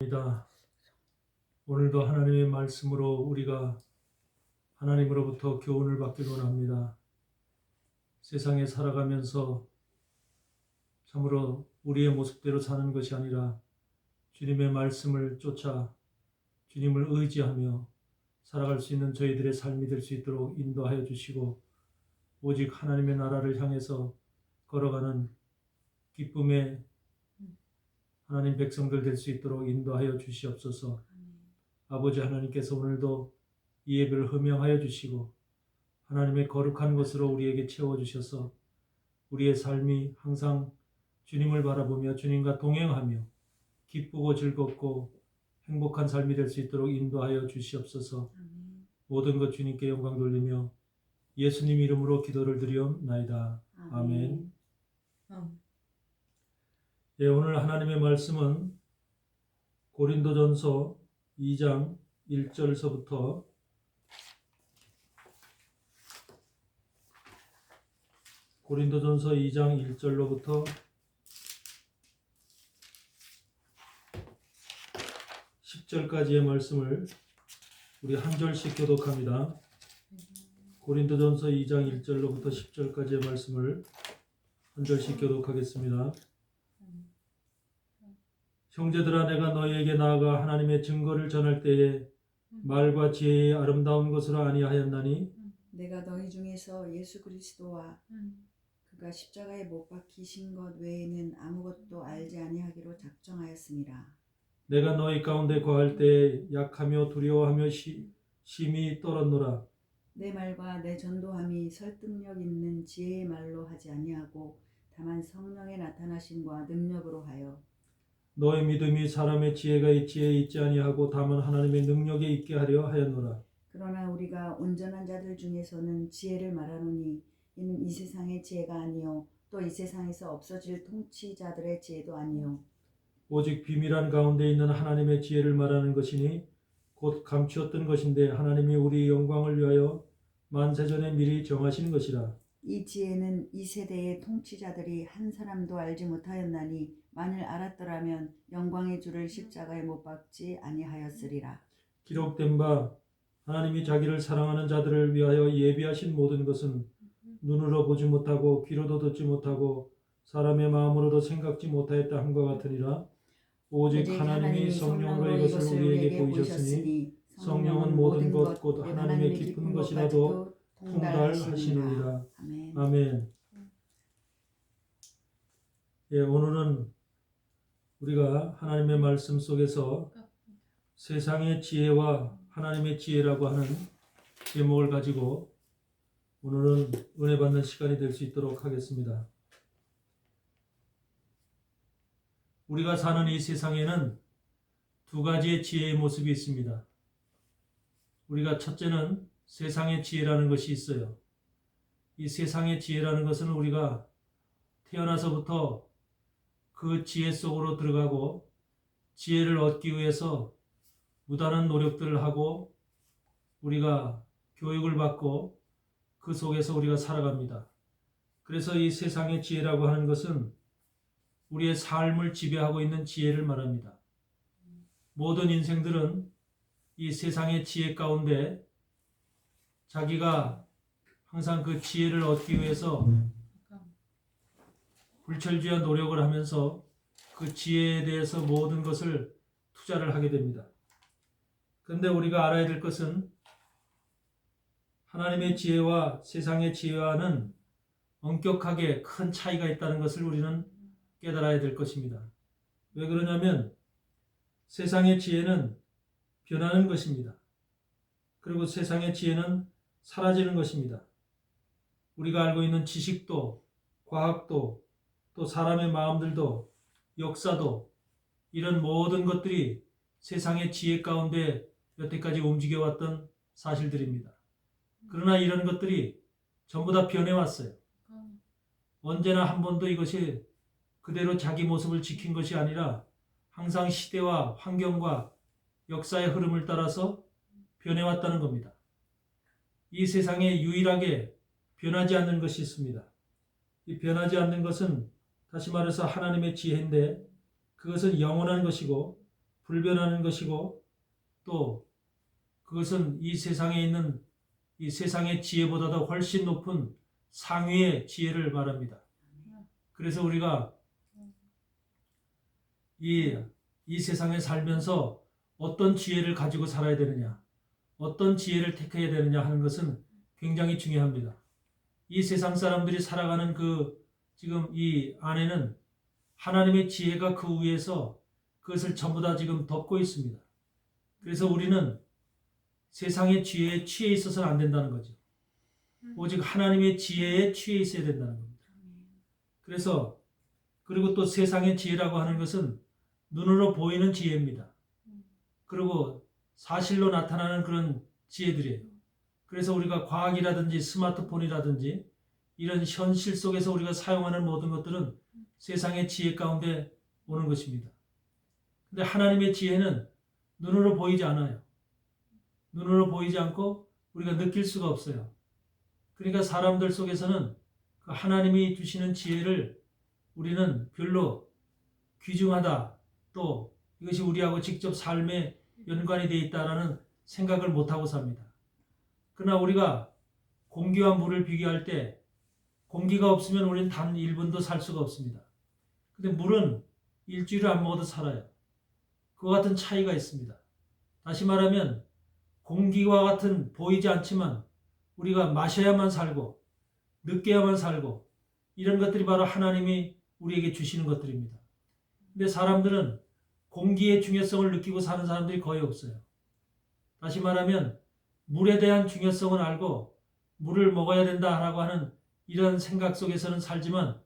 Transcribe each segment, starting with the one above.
감사합니다. 오늘도 하나님의 말씀으로 우리가 하나님으로부터 교훈을 받기를 원합니다. 세상에 살아가면서 참으로 우리의 모습대로 사는 것이 아니라 주님의 말씀을 쫓아 주님을 의지하며 살아갈 수 있는 저희들의 삶이 될 수 있도록 인도하여 주시고, 오직 하나님의 나라를 향해서 걸어가는 기쁨의 하나님 백성들 될 수 있도록 인도하여 주시옵소서. 아버지 하나님께서 오늘도 이 예배를 허명하여 주시고 하나님의 거룩한 것으로 우리에게 채워주셔서 우리의 삶이 항상 주님을 바라보며 주님과 동행하며 기쁘고 즐겁고 행복한 삶이 될 수 있도록 인도하여 주시옵소서. 모든 것 주님께 영광 돌리며 예수님 이름으로 기도를 드리옵나이다. 아멘. 예, 오늘 하나님의 말씀은 고린도전서 2장 1절서부터 고린도전서 2장 1절로부터 10절까지의 말씀을 우리 한 절씩 교독합니다. 고린도전서 2장 1절로부터 10절까지의 말씀을 한 절씩 교독하겠습니다. 형제들아, 내가 너희에게 나아가 하나님의 증거를 전할 때에 말과 지혜의 아름다운 것으로 아니하였나니, 내가 너희 중에서 예수 그리스도와 그가 십자가에 못 박히신 것 외에는 아무것도 알지 아니하기로 작정하였습니다. 내가 너희 가운데 거할 때에 약하며 두려워하며 심히 떨었노라. 내 말과 내 전도함이 설득력 있는 지혜의 말로 하지 아니하고 다만 성령의 나타나심과 능력으로 하여, 너의 믿음이 사람의 지혜에 있지 아니하고 다만 하나님의 능력에 있게 하려 하였노라. 그러나 우리가 온전한 자들 중에서는 지혜를 말하노니 이는 이 세상의 지혜가 아니요 또 이 세상에서 없어질 통치자들의 지혜도 아니요 오직 비밀한 가운데 있는 하나님의 지혜를 말하는 것이니 곧 감추었던 것인데 하나님이 우리 영광을 위하여 만세전에 미리 정하신 것이라. 이 지혜는 이 세대의 통치자들이 한 사람도 알지 못하였나니 만일 알았더라면 영광의 주를 십자가에 못 박지 아니하였으리라. 기록된 바 하나님이 자기를 사랑하는 자들을 위하여 예비하신 모든 것은 눈으로 보지 못하고 귀로도 듣지 못하고 사람의 마음으로도 생각지 못하였다 함과 같으니라. 오직 하나님이 성령으로 이것을 우리에게 보이셨으니 성령은 모든 것 곧 하나님의 깊은 것이라도 통달하시느니라. 아멘. 예, 오늘은 우리가 하나님의 말씀 속에서 세상의 지혜와 하나님의 지혜라고 하는 제목을 가지고 오늘은 은혜 받는 시간이 될 수 있도록 하겠습니다. 우리가 사는 이 세상에는 두 가지의 지혜의 모습이 있습니다. 우리가 첫째는 세상의 지혜라는 것이 있어요. 이 세상의 지혜라는 것은 우리가 태어나서부터 그 지혜 속으로 들어가고 지혜를 얻기 위해서 무단한 노력들을 하고 우리가 교육을 받고 그 속에서 우리가 살아갑니다. 그래서 이 세상의 지혜라고 하는 것은 우리의 삶을 지배하고 있는 지혜를 말합니다. 모든 인생들은 이 세상의 지혜 가운데 자기가 항상 그 지혜를 얻기 위해서 불철주야 노력을 하면서 그 지혜에 대해서 모든 것을 투자를 하게 됩니다. 그런데 우리가 알아야 될 것은 하나님의 지혜와 세상의 지혜와는 엄격하게 큰 차이가 있다는 것을 우리는 깨달아야 될 것입니다. 왜 그러냐면 세상의 지혜는 변하는 것입니다. 그리고 세상의 지혜는 사라지는 것입니다. 우리가 알고 있는 지식도, 과학도, 또 사람의 마음들도, 역사도, 이런 모든 것들이 세상의 지혜 가운데 여태까지 움직여왔던 사실들입니다. 그러나 이런 것들이 전부 다 변해왔어요. 언제나 한 번도 이것이 그대로 자기 모습을 지킨 것이 아니라 항상 시대와 환경과 역사의 흐름을 따라서 변해왔다는 겁니다. 이 세상에 유일하게 변하지 않는 것이 있습니다. 이 변하지 않는 것은 다시 말해서 하나님의 지혜인데 그것은 영원한 것이고 불변하는 것이고 또 그것은 이 세상에 있는 이 세상의 지혜보다도 훨씬 높은 상위의 지혜를 말합니다. 그래서 우리가 이 세상에 살면서 어떤 지혜를 가지고 살아야 되느냐, 어떤 지혜를 택해야 되느냐 하는 것은 굉장히 중요합니다. 이 세상 사람들이 살아가는 지금 이 안에는 하나님의 지혜가 그 위에서 그것을 전부 다 지금 덮고 있습니다. 그래서 우리는 세상의 지혜에 취해 있어서는 안 된다는 거죠. 오직 하나님의 지혜에 취해 있어야 된다는 겁니다. 그래서 그리고 또 세상의 지혜라고 하는 것은 눈으로 보이는 지혜입니다. 그리고 사실로 나타나는 그런 지혜들이에요. 그래서 우리가 과학이라든지 스마트폰이라든지 이런 현실 속에서 우리가 사용하는 모든 것들은 세상의 지혜 가운데 오는 것입니다. 근데 하나님의 지혜는 눈으로 보이지 않아요. 눈으로 보이지 않고 우리가 느낄 수가 없어요. 그러니까 사람들 속에서는 그 하나님이 주시는 지혜를 우리는 별로 귀중하다, 또 이것이 우리하고 직접 삶에 연관이 되어 있다라는 생각을 못하고 삽니다. 그러나 우리가 공기와 물을 비교할 때 공기가 없으면 우리는 단 1분도 살 수가 없습니다. 근데 물은 일주일을 안 먹어도 살아요. 그와 같은 차이가 있습니다. 다시 말하면 공기와 같은 보이지 않지만 우리가 마셔야만 살고 느껴야만 살고 이런 것들이 바로 하나님이 우리에게 주시는 것들입니다. 근데 사람들은 공기의 중요성을 느끼고 사는 사람들이 거의 없어요. 다시 말하면 물에 대한 중요성은 알고 물을 먹어야 된다라고 하는 이런 생각 속에서는 살지만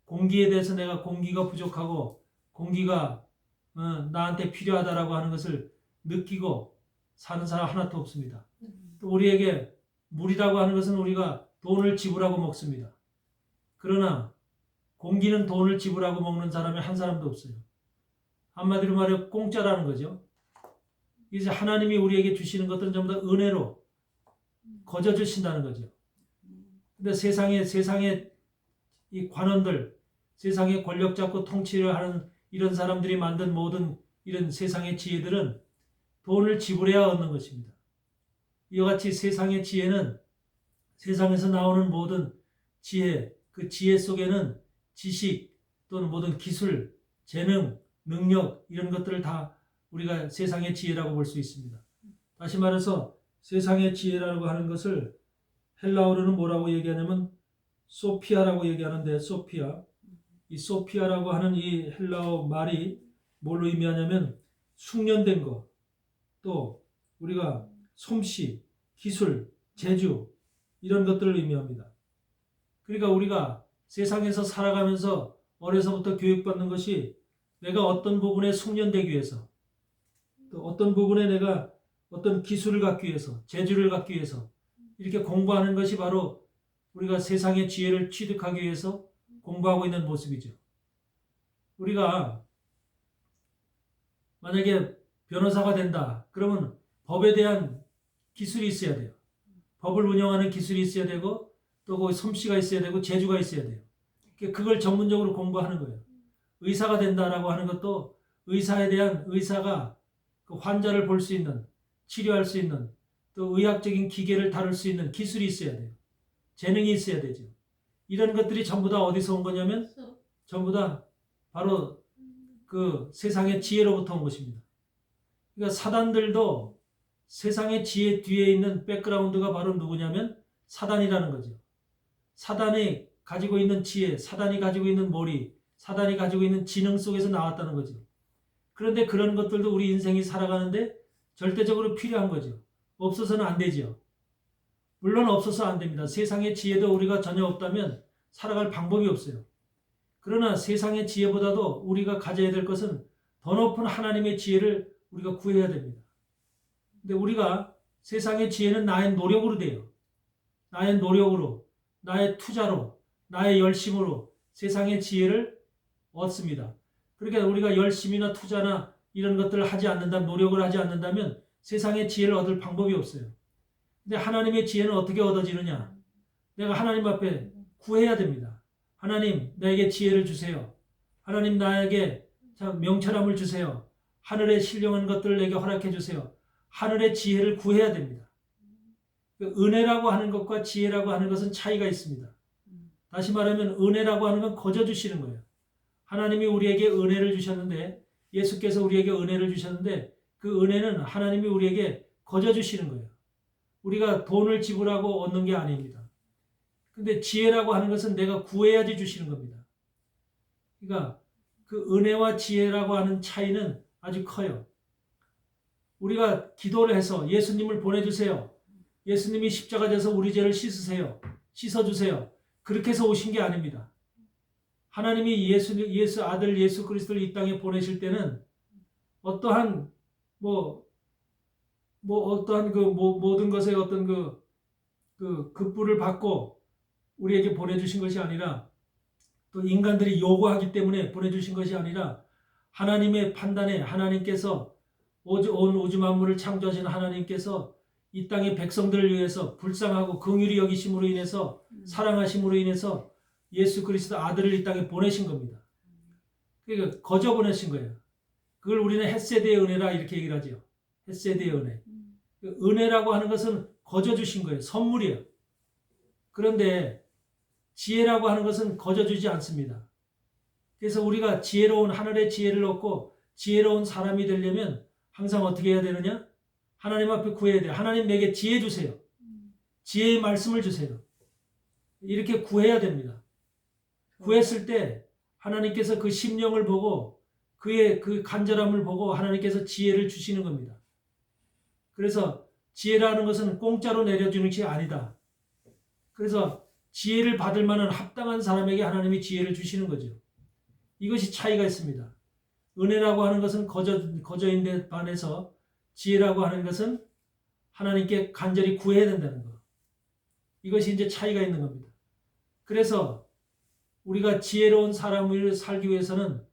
공기에 대해서 내가 공기가 부족하고 공기가 나한테 필요하다라고 하는 것을 느끼고 사는 사람 하나도 없습니다. 또 우리에게 물이라고 하는 것은 우리가 돈을 지불하고 먹습니다. 그러나 공기는 돈을 지불하고 먹는 사람이 한 사람도 없어요. 한마디로 말해 공짜라는 거죠. 이제 하나님이 우리에게 주시는 것들은 전부 다 은혜로 거저 주신다는 거죠. 근데 세상의 이 관원들, 세상의 권력 잡고 통치를 하는 이런 사람들이 만든 모든 이런 세상의 지혜들은 돈을 지불해야 얻는 것입니다. 이와 같이 세상의 지혜는 세상에서 나오는 모든 지혜, 그 지혜 속에는 지식 또는 모든 기술, 재능, 능력 이런 것들을 다 우리가 세상의 지혜라고 볼 수 있습니다. 다시 말해서 세상의 지혜라고 하는 것을 헬라어로는 뭐라고 얘기하냐면 소피아라고 얘기하는데 소피아. 이 소피아라고 하는 이 헬라어 말이 뭘로 의미하냐면 숙련된 것, 또 우리가 솜씨, 기술, 재주 이런 것들을 의미합니다. 그러니까 우리가 세상에서 살아가면서 어려서부터 교육받는 것이 내가 어떤 부분에 숙련되기 위해서 또 어떤 부분에 내가 어떤 기술을 갖기 위해서 재주를 갖기 위해서 이렇게 공부하는 것이 바로 우리가 세상의 지혜를 취득하기 위해서 공부하고 있는 모습이죠. 우리가 만약에 변호사가 된다 그러면 법에 대한 기술이 있어야 돼요. 법을 운영하는 기술이 있어야 되고 또 그 솜씨가 있어야 되고 재주가 있어야 돼요. 그걸 전문적으로 공부하는 거예요. 의사가 된다라고 하는 것도 의사가 그 환자를 볼 수 있는, 치료할 수 있는, 또 의학적인 기계를 다룰 수 있는 기술이 있어야 돼요. 재능이 있어야 되죠. 이런 것들이 전부 다 어디서 온 거냐면 전부 다 바로 그 세상의 지혜로부터 온 것입니다. 그러니까 사단들도 세상의 지혜 뒤에 있는 백그라운드가 바로 누구냐면 사단이라는 거죠. 사단이 가지고 있는 지혜, 사단이 가지고 있는 머리, 사단이 가지고 있는 지능 속에서 나왔다는 거죠. 그런데 그런 것들도 우리 인생이 살아가는데 절대적으로 필요한 거죠. 없어서는 안 되죠. 물론 없어서 안 됩니다. 세상의 지혜도 우리가 전혀 없다면 살아갈 방법이 없어요. 그러나 세상의 지혜보다도 우리가 가져야 될 것은 더 높은 하나님의 지혜를 우리가 구해야 됩니다. 근데 우리가 세상의 지혜는 나의 노력으로 돼요. 나의 노력으로, 나의 투자로, 나의 열심으로 세상의 지혜를 얻습니다. 그러니까 우리가 열심이나 투자나 이런 것들을 하지 않는다면, 노력을 하지 않는다면 세상의 지혜를 얻을 방법이 없어요. 근데 하나님의 지혜는 어떻게 얻어지느냐? 내가 하나님 앞에 구해야 됩니다. 하나님, 나에게 지혜를 주세요. 하나님, 나에게 명철함을 주세요. 하늘의 신령한 것들을 내게 허락해 주세요. 하늘의 지혜를 구해야 됩니다. 은혜라고 하는 것과 지혜라고 하는 것은 차이가 있습니다. 다시 말하면 은혜라고 하는 건 거저 주시는 거예요. 하나님이 우리에게 은혜를 주셨는데, 예수께서 우리에게 은혜를 주셨는데, 그 은혜는 하나님이 우리에게 거저 주시는 거예요. 우리가 돈을 지불하고 얻는 게 아닙니다. 근데 지혜라고 하는 것은 내가 구해야지 주시는 겁니다. 그러니까 그 은혜와 지혜라고 하는 차이는 아주 커요. 우리가 기도를 해서 예수님을 보내주세요. 예수님이 십자가 져서 우리 죄를 씻으세요. 씻어주세요. 그렇게 해서 오신 게 아닙니다. 하나님이 예수 아들 예수 그리스도를 이 땅에 보내실 때는 어떠한 어떠한 모든 것에 어떤 급부를 받고 우리에게 보내주신 것이 아니라, 또 인간들이 요구하기 때문에 보내주신 것이 아니라, 하나님의 판단에 하나님께서 온 우주 만물을 창조하신 하나님께서 이 땅의 백성들을 위해서 불쌍하고 긍휼히 여기심으로 인해서, 사랑하심으로 인해서 예수 그리스도 아들을 이 땅에 보내신 겁니다. 그러니까 거저 보내신 거예요. 그걸 우리는 헷세대의 은혜라 이렇게 얘기를 하죠. 헷세대의 은혜. 은혜라고 하는 것은 거저 주신 거예요. 선물이에요. 그런데 지혜라고 하는 것은 거저 주지 않습니다. 그래서 우리가 지혜로운 하늘의 지혜를 얻고 지혜로운 사람이 되려면 항상 어떻게 해야 되느냐? 하나님 앞에 구해야 돼요. 하나님 내게 지혜 주세요. 지혜의 말씀을 주세요. 이렇게 구해야 됩니다. 구했을 때 하나님께서 그 심령을 보고 그의 그 간절함을 보고 하나님께서 지혜를 주시는 겁니다. 그래서 지혜라는 것은 공짜로 내려주는 것이 아니다. 그래서 지혜를 받을 만한 합당한 사람에게 하나님이 지혜를 주시는 거죠. 이것이 차이가 있습니다. 은혜라고 하는 것은 거저인데 반해서 지혜라고 하는 것은 하나님께 간절히 구해야 된다는 것. 이것이 이제 차이가 있는 겁니다. 그래서 우리가 지혜로운 사람을 살기 위해서는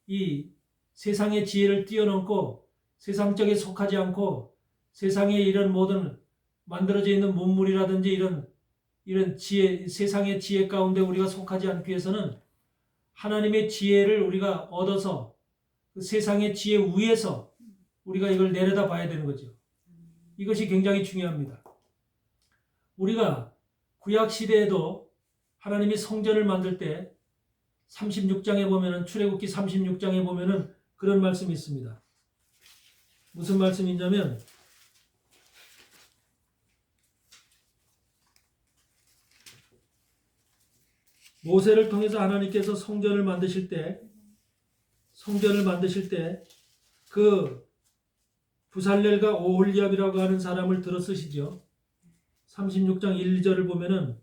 이 세상의 지혜를 뛰어넘고 세상적에 속하지 않고 세상에 이런 모든 만들어져 있는 문물이라든지 이런 지혜, 세상의 지혜 가운데 우리가 속하지 않기 위해서는 하나님의 지혜를 우리가 얻어서 그 세상의 지혜 위에서 우리가 이걸 내려다 봐야 되는 거죠. 이것이 굉장히 중요합니다. 우리가 구약 시대에도 하나님이 성전을 만들 때 36장에 보면은, 출애굽기 36장에 보면은 그런 말씀이 있습니다. 무슨 말씀이냐면, 모세를 통해서 하나님께서 성전을 만드실 때 그 부살렐과 오홀리압이라고 하는 사람을 들어 쓰시죠. 36장 1, 2절을 보면은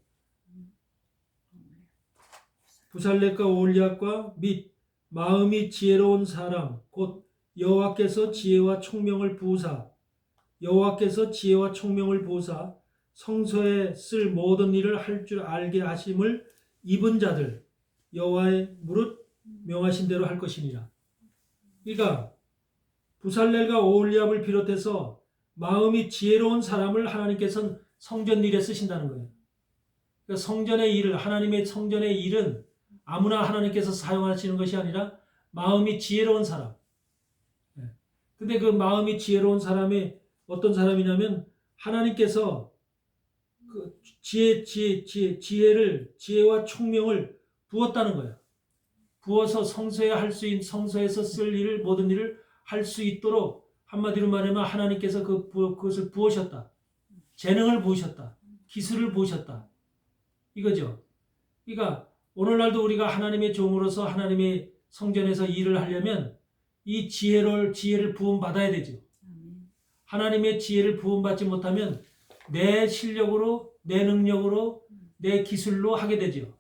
부살렐과 오홀리압과 및 마음이 지혜로운 사람 곧 여호와께서 지혜와 총명을 부으사 성소에 쓸 모든 일을 할 줄 알게 하심을 입은 자들 여호와의 무릇 명하신 대로 할 것이니라. 그러니까 부살렐과 오홀리압을 비롯해서 마음이 지혜로운 사람을 하나님께서는 성전 일에 쓰신다는 거예요. 그러니까 성전의 일을, 하나님의 성전의 일은 아무나 하나님께서 사용하시는 것이 아니라 마음이 지혜로운 사람. 근데 그 마음이 지혜로운 사람이 어떤 사람이냐면 하나님께서 그 지혜와 총명을 부었다는 거예요. 부어서 성소에서 쓸 일을, 모든 일을 할 수 있도록, 한마디로 말하면 하나님께서 그것을 부으셨다. 재능을 부으셨다. 기술을 부으셨다. 이거죠. 그러니까 오늘날도 우리가 하나님의 종으로서 하나님의 성전에서 일을 하려면 이 지혜를 부음받아야 되죠. 하나님의 지혜를 부음받지 못하면 내 실력으로, 내 능력으로, 내 기술로 하게 되죠.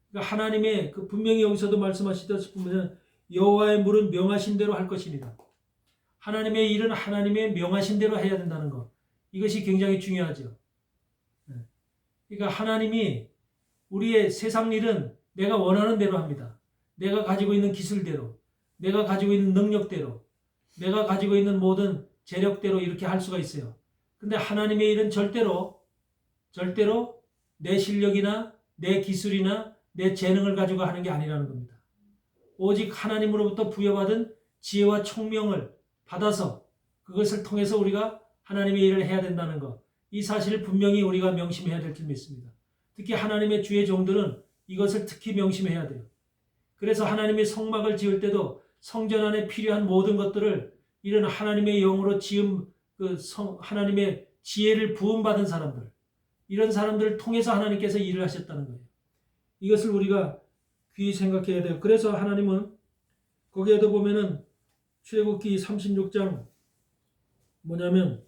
그러니까 하나님의 분명히 여기서도 말씀하시다시피 보면 여호와의 물은 명하신 대로 할 것이니라. 하나님의 일은 하나님의 명하신 대로 해야 된다는 것. 이것이 굉장히 중요하죠. 그러니까 하나님이 우리의 세상 일은 내가 원하는 대로 합니다. 내가 가지고 있는 기술대로, 내가 가지고 있는 능력대로, 내가 가지고 있는 모든 재력대로 이렇게 할 수가 있어요. 근데 하나님의 일은 절대로 내 실력이나 내 기술이나 내 재능을 가지고 하는 게 아니라는 겁니다. 오직 하나님으로부터 부여받은 지혜와 총명을 받아서 그것을 통해서 우리가 하나님의 일을 해야 된다는 것, 이 사실을 분명히 우리가 명심해야 될 줄 믿습니다. 특히 하나님의 주의 종들은 이것을 특히 명심해야 돼요. 그래서 하나님의 성막을 지을 때도 성전 안에 필요한 모든 것들을 이런 하나님의 영으로 지은 하나님의 지혜를 부음받은 사람들, 이런 사람들을 통해서 하나님께서 일을 하셨다는 거예요. 이것을 우리가 귀히 생각해야 돼요. 그래서 하나님은 거기에도 보면은 출애굽기 36장 뭐냐면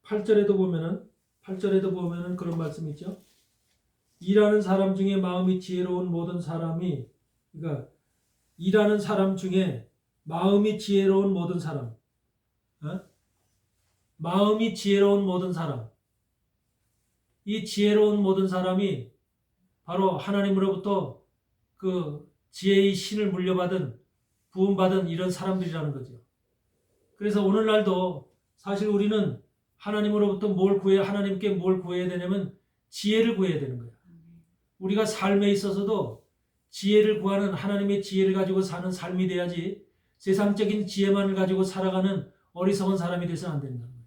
8절에도 보면은 그런 말씀이 있죠. 일하는 사람 중에 마음이 지혜로운 모든 사람이, 그러니까 일하는 사람 중에 마음이 지혜로운 모든 사람, 마음이 지혜로운 모든 사람, 이 지혜로운 모든 사람이 바로 하나님으로부터 그 지혜의 신을 물려받은, 부음받은 이런 사람들이라는 거죠. 그래서 오늘날도 사실 우리는 하나님으로부터 하나님께 뭘 구해야 되냐면 지혜를 구해야 되는 거예요. 우리가 삶에 있어서도 지혜를 구하는, 하나님의 지혜를 가지고 사는 삶이 돼야지 세상적인 지혜만을 가지고 살아가는 어리석은 사람이 돼서는 안 된다는 거예요.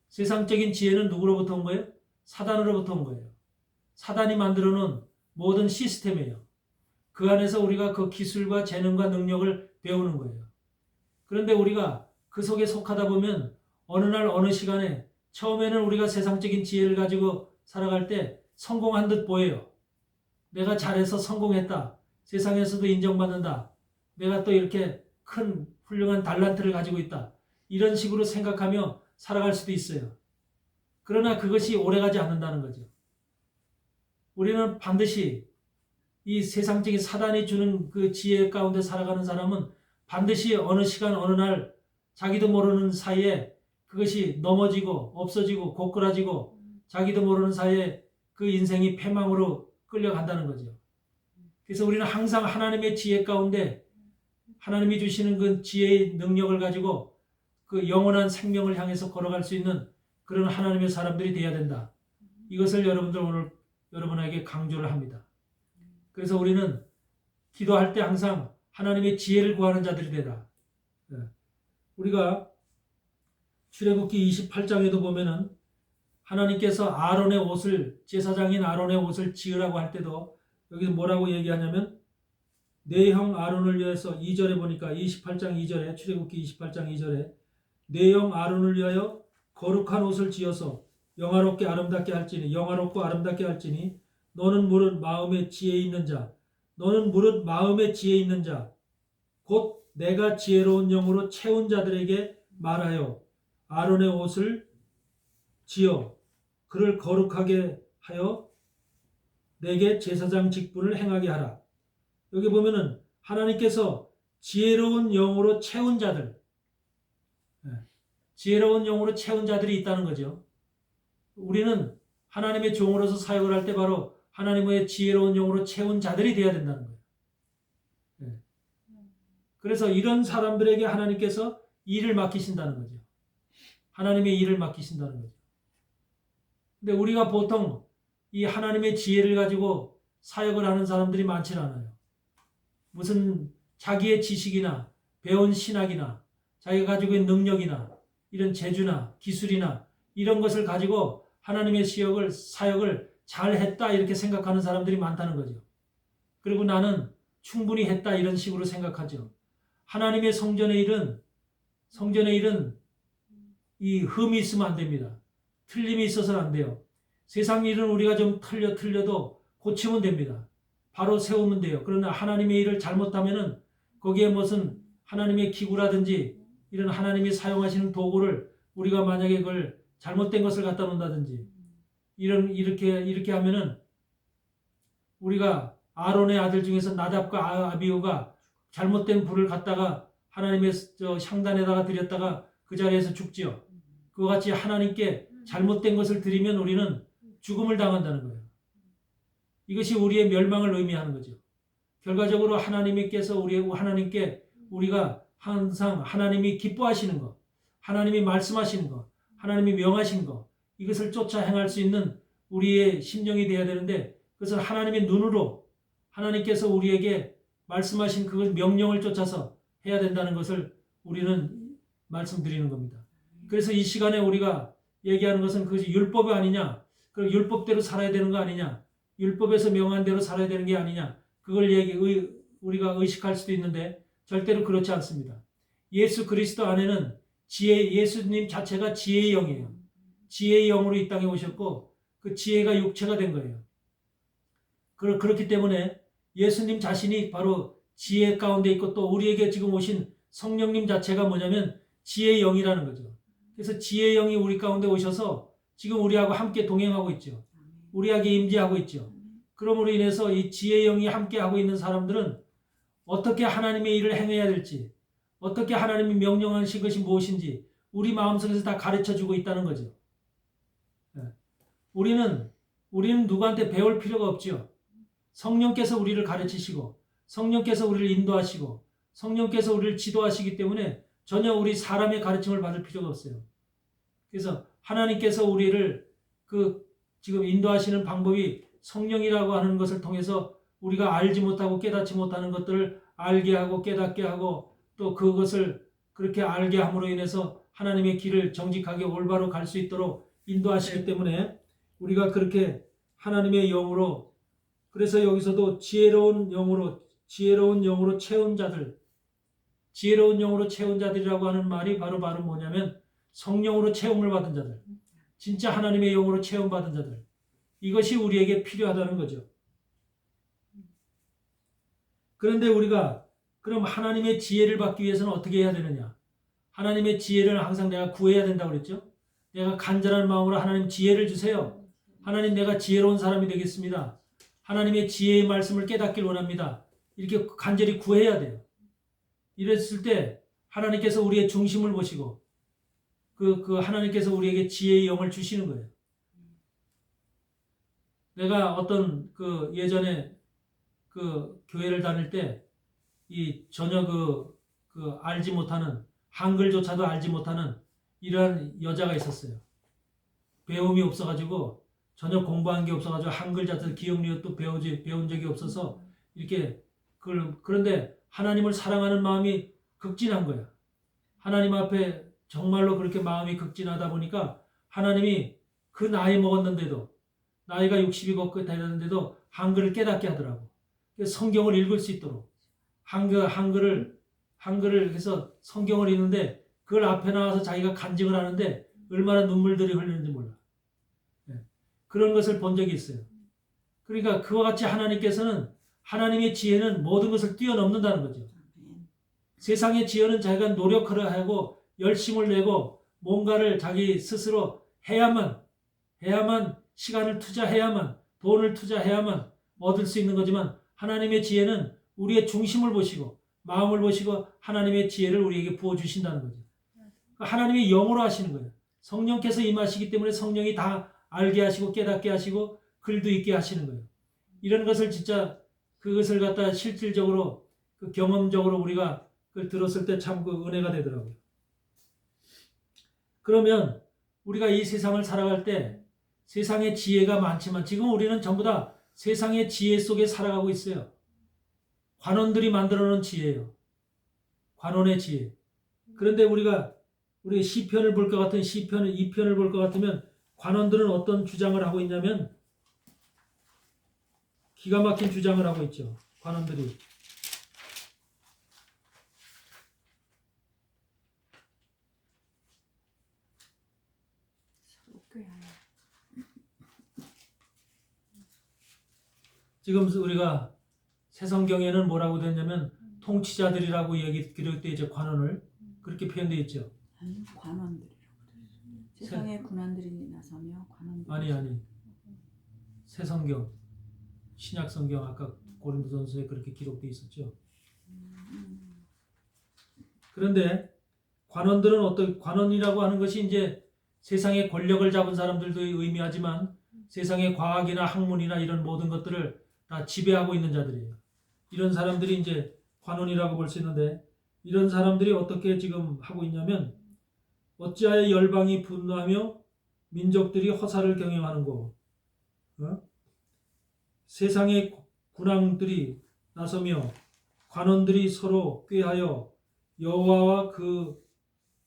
세상적인 지혜는 누구로부터 온 거예요? 사단으로부터 온 거예요. 사단이 만들어 놓은 모든 시스템이에요. 그 안에서 우리가 그 기술과 재능과 능력을 배우는 거예요. 그런데 우리가 그 속에 속하다 보면 어느 날 어느 시간에 처음에는 우리가 세상적인 지혜를 가지고 살아갈 때 성공한 듯 보여요. 내가 잘해서 성공했다. 세상에서도 인정받는다. 내가 또 이렇게 큰 훌륭한 달란트를 가지고 있다. 이런 식으로 생각하며 살아갈 수도 있어요. 그러나 그것이 오래가지 않는다는 거죠. 우리는 반드시 이 세상적인 사단이 주는 그 지혜 가운데 살아가는 사람은 반드시 어느 시간 어느 날 자기도 모르는 사이에 그것이 넘어지고 없어지고 고꾸라지고 자기도 모르는 사이에 그 인생이 패망으로 끌려간다는 거죠. 그래서 우리는 항상 하나님의 지혜 가운데 하나님이 주시는 그 지혜의 능력을 가지고 그 영원한 생명을 향해서 걸어갈 수 있는 그런 하나님의 사람들이 되어야 된다. 이것을 여러분들 오늘 여러분에게 강조를 합니다. 그래서 우리는 기도할 때 항상 하나님의 지혜를 구하는 자들이 되라. 우리가 출애굽기 28장에도 보면은 하나님께서 아론의 옷을, 제사장인 아론의 옷을 지으라고 할 때도 여기서 뭐라고 얘기하냐면 내 형 아론을 위해서 2절에 보니까 28장 2절에 출애굽기 28장 2절에 내 형 아론을 위하여 거룩한 옷을 지어서 영화롭고 아름답게 할지니 너는 무릇 마음에 지혜 있는 자 곧 내가 지혜로운 영으로 채운 자들에게 말하여 아론의 옷을 지어 그를 거룩하게 하여 내게 제사장 직분을 행하게 하라. 여기 보면은 하나님께서 지혜로운 영으로 채운 자들, 지혜로운 영으로 채운 자들이 있다는 거죠. 우리는 하나님의 종으로서 사역을 할 때 바로 하나님의 지혜로운 영으로 채운 자들이 되어야 된다는 거예요. 그래서 이런 사람들에게 하나님께서 일을 맡기신다는 거죠. 하나님의 일을 맡기신다는 거죠. 근데 우리가 보통 이 하나님의 지혜를 가지고 사역을 하는 사람들이 많지 않아요. 무슨 자기의 지식이나 배운 신학이나 자기가 가지고 있는 능력이나 이런 재주나 기술이나 이런 것을 가지고 하나님의 사역을 잘했다 이렇게 생각하는 사람들이 많다는 거죠. 그리고 나는 충분히 했다 이런 식으로 생각하죠. 하나님의 성전의 일은 이 흠이 있으면 안 됩니다. 틀림이 있어서는 안 돼요. 세상 일은 우리가 좀 틀려도 고치면 됩니다. 바로 세우면 돼요. 그러나 하나님의 일을 잘못하면은 거기에 무슨 하나님의 기구라든지 이런 하나님이 사용하시는 도구를 우리가 만약에 그걸 잘못된 것을 갖다 놓는다든지 이렇게 하면은 우리가 아론의 아들 중에서 나답과 아비후가 잘못된 불을 갖다가 하나님의 향단에다가 드렸다가 그 자리에서 죽지요. 그와 같이 하나님께 잘못된 것을 드리면 우리는 죽음을 당한다는 거예요. 이것이 우리의 멸망을 의미하는 거죠. 결과적으로 하나님께 우리가 항상 하나님이 기뻐하시는 것, 하나님이 말씀하시는 것, 하나님이 명하신 것, 이것을 쫓아 행할 수 있는 우리의 심령이 되어야 되는데 그것을 하나님의 눈으로 하나님께서 우리에게 말씀하신 그 명령을 쫓아서 해야 된다는 것을 우리는 말씀드리는 겁니다. 그래서 이 시간에 우리가 얘기하는 것은 그것이 율법이 아니냐, 그 율법대로 살아야 되는 거 아니냐, 율법에서 명한 대로 살아야 되는 게 아니냐, 그걸 우리가 의식할 수도 있는데 절대로 그렇지 않습니다. 예수 그리스도 안에는 예수님 자체가 지혜의 영이에요. 지혜의 영으로 이 땅에 오셨고 그 지혜가 육체가 된 거예요. 그렇기 때문에 예수님 자신이 바로 지혜 가운데 있고 또 우리에게 지금 오신 성령님 자체가 뭐냐면 지혜의 영이라는 거죠. 그래서 지혜의 영이 우리 가운데 오셔서 지금 우리하고 함께 동행하고 있죠. 우리에게 임재하고 있죠. 그러므로 인해서 이 지혜의 영이 함께하고 있는 사람들은 어떻게 하나님의 일을 행해야 될지, 어떻게 하나님이 명령하신 것이 무엇인지 우리 마음속에서 다 가르쳐주고 있다는 거죠. 우리는 누구한테 배울 필요가 없죠. 성령께서 우리를 가르치시고 성령께서 우리를 인도하시고 성령께서 우리를 지도하시기 때문에 전혀 우리 사람의 가르침을 받을 필요가 없어요. 그래서 하나님께서 우리를 지금 인도하시는 방법이 성령이라고 하는 것을 통해서 우리가 알지 못하고 깨닫지 못하는 것들을 알게 하고 깨닫게 하고 또 그것을 그렇게 알게 함으로 인해서 하나님의 길을 정직하게 올바로 갈 수 있도록 인도하시기 때문에 우리가 그렇게 하나님의 영으로, 그래서 여기서도 지혜로운 영으로 채운 자들, 지혜로운 영으로 채운 자들이라고 하는 말이 바로 뭐냐면 성령으로 채움을 받은 자들, 진짜 하나님의 영으로 채움받은 자들, 이것이 우리에게 필요하다는 거죠. 그런데 우리가 그럼 하나님의 지혜를 받기 위해서는 어떻게 해야 되느냐? 하나님의 지혜를 항상 내가 구해야 된다고 그랬죠? 내가 간절한 마음으로 하나님 지혜를 주세요. 하나님 내가 지혜로운 사람이 되겠습니다. 하나님의 지혜의 말씀을 깨닫길 원합니다. 이렇게 간절히 구해야 돼요. 이랬을 때 하나님께서 우리의 중심을 보시고 하나님께서 우리에게 지혜의 영을 주시는 거예요. 내가 어떤 예전에 교회를 다닐 때 전혀 알지 못하는, 한글조차도 알지 못하는 이러한 여자가 있었어요. 배움이 없어가지고 전혀 공부한 게 없어가지고 한글 자체도 기억력도 배운 적이 없어서 이렇게 그런데 하나님을 사랑하는 마음이 극진한 거야. 하나님 앞에 정말로 그렇게 마음이 극진하다 보니까 하나님이 그 나이 먹었는데도, 나이가 60이 되는데도 한글을 깨닫게 하더라고. 그래서 성경을 읽을 수 있도록 한글을 해서 성경을 읽는데 그걸 앞에 나와서 자기가 간증을 하는데 얼마나 눈물들이 흐르는지 몰라. 그런 것을 본 적이 있어요. 그러니까 그와 같이 하나님께서는, 하나님의 지혜는 모든 것을 뛰어넘는다는 거죠. 세상의 지혜는 자기가 노력을 하고 열심을 내고 뭔가를 자기 스스로 해야만 시간을 투자해야만, 돈을 투자해야만 얻을 수 있는 거지만 하나님의 지혜는 우리의 중심을 보시고 마음을 보시고 하나님의 지혜를 우리에게 부어주신다는 거죠. 하나님의 영으로 하시는 거예요. 성령께서 임하시기 때문에 성령이 다 알게 하시고 깨닫게 하시고 글도 읽게 하시는 거예요. 이런 것을 진짜 그것을 갖다 실질적으로 경험적으로 우리가 그걸 들었을 때 참 은혜가 되더라고요. 그러면 우리가 이 세상을 살아갈 때 세상의 지혜가 많지만 지금 우리는 전부 다 세상의 지혜 속에 살아가고 있어요. 관원들이 만들어 놓은 지혜예요. 관원의 지혜. 그런데 우리가 시편을 볼 것 같은 2편을 볼 것 같으면 관원들은 어떤 주장을 하고 있냐면 기가 막힌 주장을 하고 있죠. 관원들이. 지금 우리가 새 성경에는 뭐라고 되냐면 통치자들이라고 기록되어 있죠. 관원을 그렇게 표현되어 있죠. 아니, 관원들이라고 그랬어요. 세상에 군원들이 나서며 관원들. 아니. 새 성경, 신약 성경 아까 고린도전서에 그렇게 기록되어 있었죠. 그런데 관원들은 관원이라고 하는 것이 이제 세상의 권력을 잡은 사람들도 의미하지만 세상의 과학이나 학문이나 이런 모든 것들을 다 지배하고 있는 자들이에요. 이런 사람들이 이제 관원이라고 볼 수 있는데 이런 사람들이 어떻게 지금 하고 있냐면 어찌하여 열방이 분노하며 민족들이 허사를 경영하는고 세상의 군왕들이 나서며 관원들이 서로 꾀하여 여호와와 그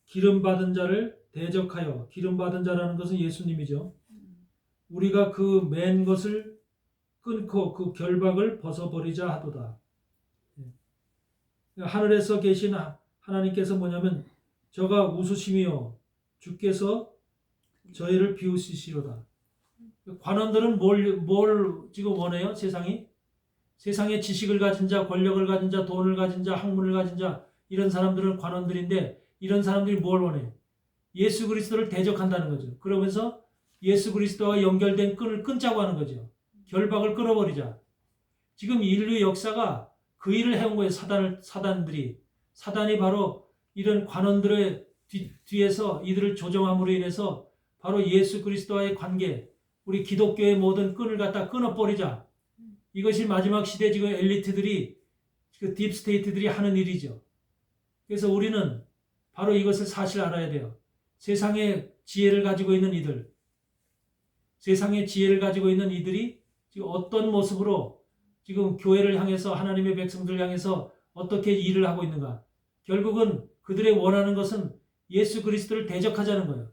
기름 받은 자를 대적하여, 기름 받은 자라는 것은 예수님이죠. 우리가 그 맨 것을 끊고 그 결박을 벗어버리자 하도다. 하늘에서 계신 하나님께서 뭐냐면 저가 웃으심이요 주께서 저희를 비웃으시로다. 관원들은 뭘 지금 원해요? 세상에 지식을 가진 자, 권력을 가진 자, 돈을 가진 자, 학문을 가진 자, 이런 사람들은 관원들인데, 이런 사람들이 뭘 원해? 예수 그리스도를 대적한다는 거죠. 그러면서 예수 그리스도와 연결된 끈을 끊자고 하는 거죠. 결박을 끊어버리자. 지금 인류 역사가 그 일을 해온 거예요. 사단이 바로 이런 관원들의 뒤에서 이들을 조종함으로 인해서 바로 예수 그리스도와의 관계, 우리 기독교의 모든 끈을 갖다 끊어버리자. 이것이 마지막 시대 지금 엘리트들이, 그 딥스테이트들이 하는 일이죠. 그래서 우리는 바로 이것을 사실 알아야 돼요. 세상의 지혜를 가지고 있는 이들, 세상의 지혜를 가지고 있는 이들이 지금 어떤 모습으로 지금 교회를 향해서, 하나님의 백성들을 향해서 어떻게 일을 하고 있는가. 결국은 그들의 원하는 것은 예수 그리스도를 대적하자는 거예요.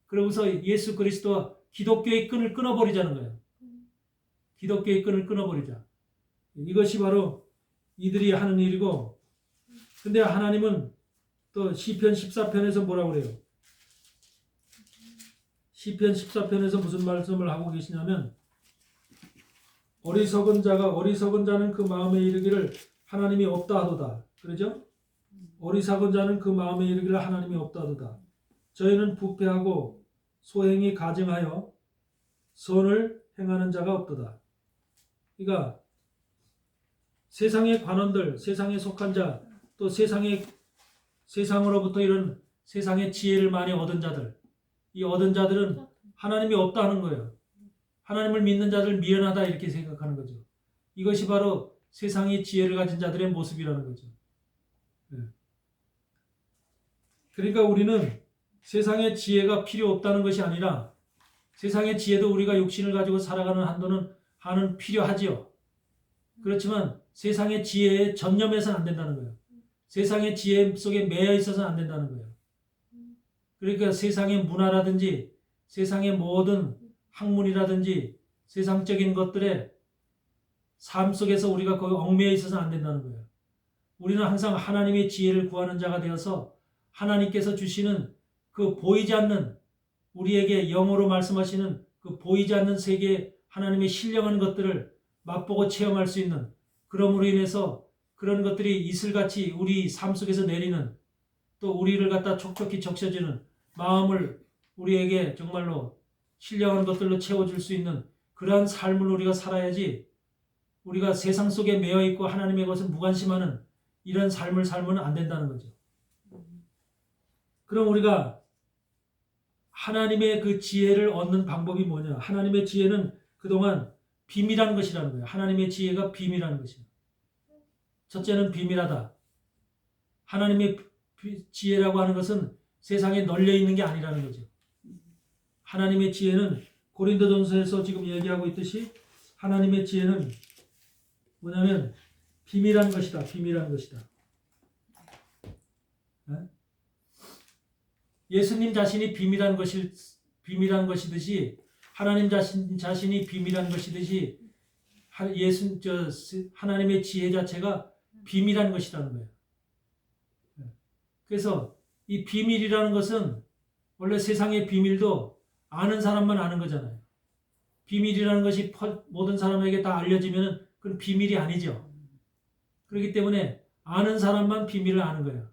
그러고서 예수 그리스도와 기독교의 끈을 끊어버리자는 거예요. 기독교의 끈을 끊어버리자. 이것이 바로 이들이 하는 일이고, 근데 하나님은 또 시편 14편에서 뭐라고 그래요? 시편 14편에서 무슨 말씀을 하고 계시냐면, 어리석은 자는 그 마음에 이르기를 하나님이 없다 하도다. 그러죠? 어리석은 자는 그 마음에 이르기를 하나님이 없다 하도다. 저희는 부패하고 소행이 가증하여 선을 행하는 자가 없도다. 그러니까 세상의 관원들, 세상에 속한 자, 또 세상으로부터 이런 세상의 지혜를 많이 얻은 자들, 이 얻은 자들은 하나님이 없다 하는 거예요. 하나님을 믿는 자들 미련하다 이렇게 생각하는 거죠. 이것이 바로 세상의 지혜를 가진 자들의 모습이라는 거죠. 그러니까 우리는 세상의 지혜가 필요 없다는 것이 아니라, 세상의 지혜도 우리가 육신을 가지고 살아가는 한은 필요하지요. 그렇지만 세상의 지혜에 전념해서는 안 된다는 거예요. 세상의 지혜 속에 매여 있어서는 안 된다는 거예요. 그러니까 세상의 문화라든지 세상의 모든 학문이라든지 세상적인 것들의 삶 속에서 우리가 거기 얽매여 있어서는 안 된다는 거예요. 우리는 항상 하나님의 지혜를 구하는 자가 되어서 하나님께서 주시는 그 보이지 않는, 우리에게 영어로 말씀하시는 그 보이지 않는 세계에 하나님의 신령한 것들을 맛보고 체험할 수 있는, 그러므로 인해서 그런 것들이 이슬같이 우리 삶 속에서 내리는, 또 우리를 갖다 촉촉히 적셔주는 마음을 우리에게 정말로 신령한 것들로 채워줄 수 있는 그러한 삶을 우리가 살아야지, 우리가 세상 속에 매여 있고 하나님의 것을 무관심하는 이런 삶을 살면 안 된다는 거죠. 그럼 우리가 하나님의 그 지혜를 얻는 방법이 뭐냐? 하나님의 지혜는 그동안 비밀한 것이라는 거예요. 하나님의 지혜가 비밀한 것입니다. 첫째는 비밀하다. 하나님의 지혜라고 하는 것은 세상에 널려 있는 게 아니라는 거죠. 하나님의 지혜는 고린도전서에서 지금 얘기하고 있듯이 하나님의 지혜는 뭐냐면 비밀한 것이다. 비밀한 것이다. 예수님 자신이 비밀한 것이듯이, 하나님 자신이 비밀한 것이듯이 하나님의 지혜 자체가 비밀한 것이라는 거예요. 그래서 이 비밀이라는 것은 원래 세상의 비밀도 아는 사람만 아는 거잖아요. 비밀이라는 것이 모든 사람에게 다 알려지면 그건 비밀이 아니죠. 그렇기 때문에 아는 사람만 비밀을 아는 거예요.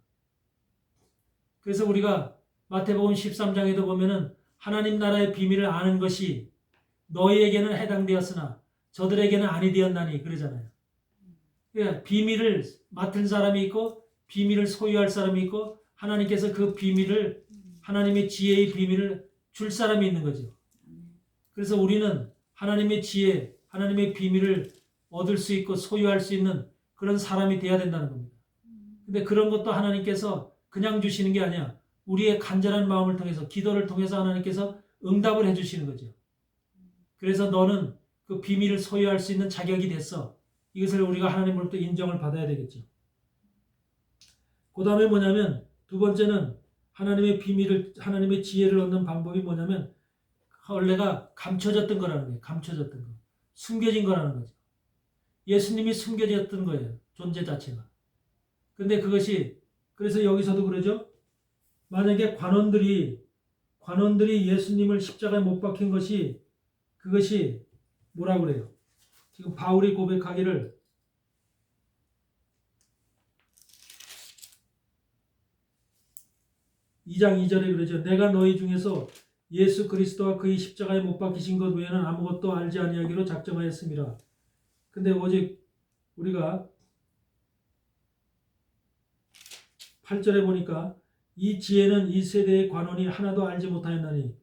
그래서 우리가 마태복음 13장에도 보면은 하나님 나라의 비밀을 아는 것이 너희에게는 해당되었으나 저들에게는 아니 되었나니 그러잖아요. 그러니까 비밀을 맡은 사람이 있고 비밀을 소유할 사람이 있고, 하나님께서 그 비밀을, 하나님의 지혜의 비밀을 줄 사람이 있는 거죠. 그래서 우리는 하나님의 지혜, 하나님의 비밀을 얻을 수 있고 소유할 수 있는 그런 사람이 돼야 된다는 겁니다. 근데 그런 것도 하나님께서 그냥 주시는 게 아니야. 우리의 간절한 마음을 통해서, 기도를 통해서 하나님께서 응답을 해주시는 거죠. 그래서 너는 그 비밀을 소유할 수 있는 자격이 됐어. 이것을 우리가 하나님으로부터 인정을 받아야 되겠죠. 그 다음에 뭐냐면 두 번째는 하나님의 비밀을, 하나님의 지혜를 얻는 방법이 뭐냐면 원래가 감춰졌던 거라는 거예요. 감춰졌던 거. 숨겨진 거라는 거죠. 예수님이 숨겨졌던 거예요. 존재 자체가. 근데 그것이, 그래서 여기서도 그러죠. 만약에 관원들이 예수님을 십자가에 못 박힌 것이, 그것이 뭐라 그래요? 지금 바울이 고백하기를 2장 2절에 그러죠. 내가 너희 중에서 예수 그리스도와 그의 십자가에 못 박히신 것 외에는 아무것도 알지 아니하기로 작정하였습니다. 근데 오직 우리가 8절에 보니까 이 지혜는 이 세대의 관원이 하나도 알지 못하였나니,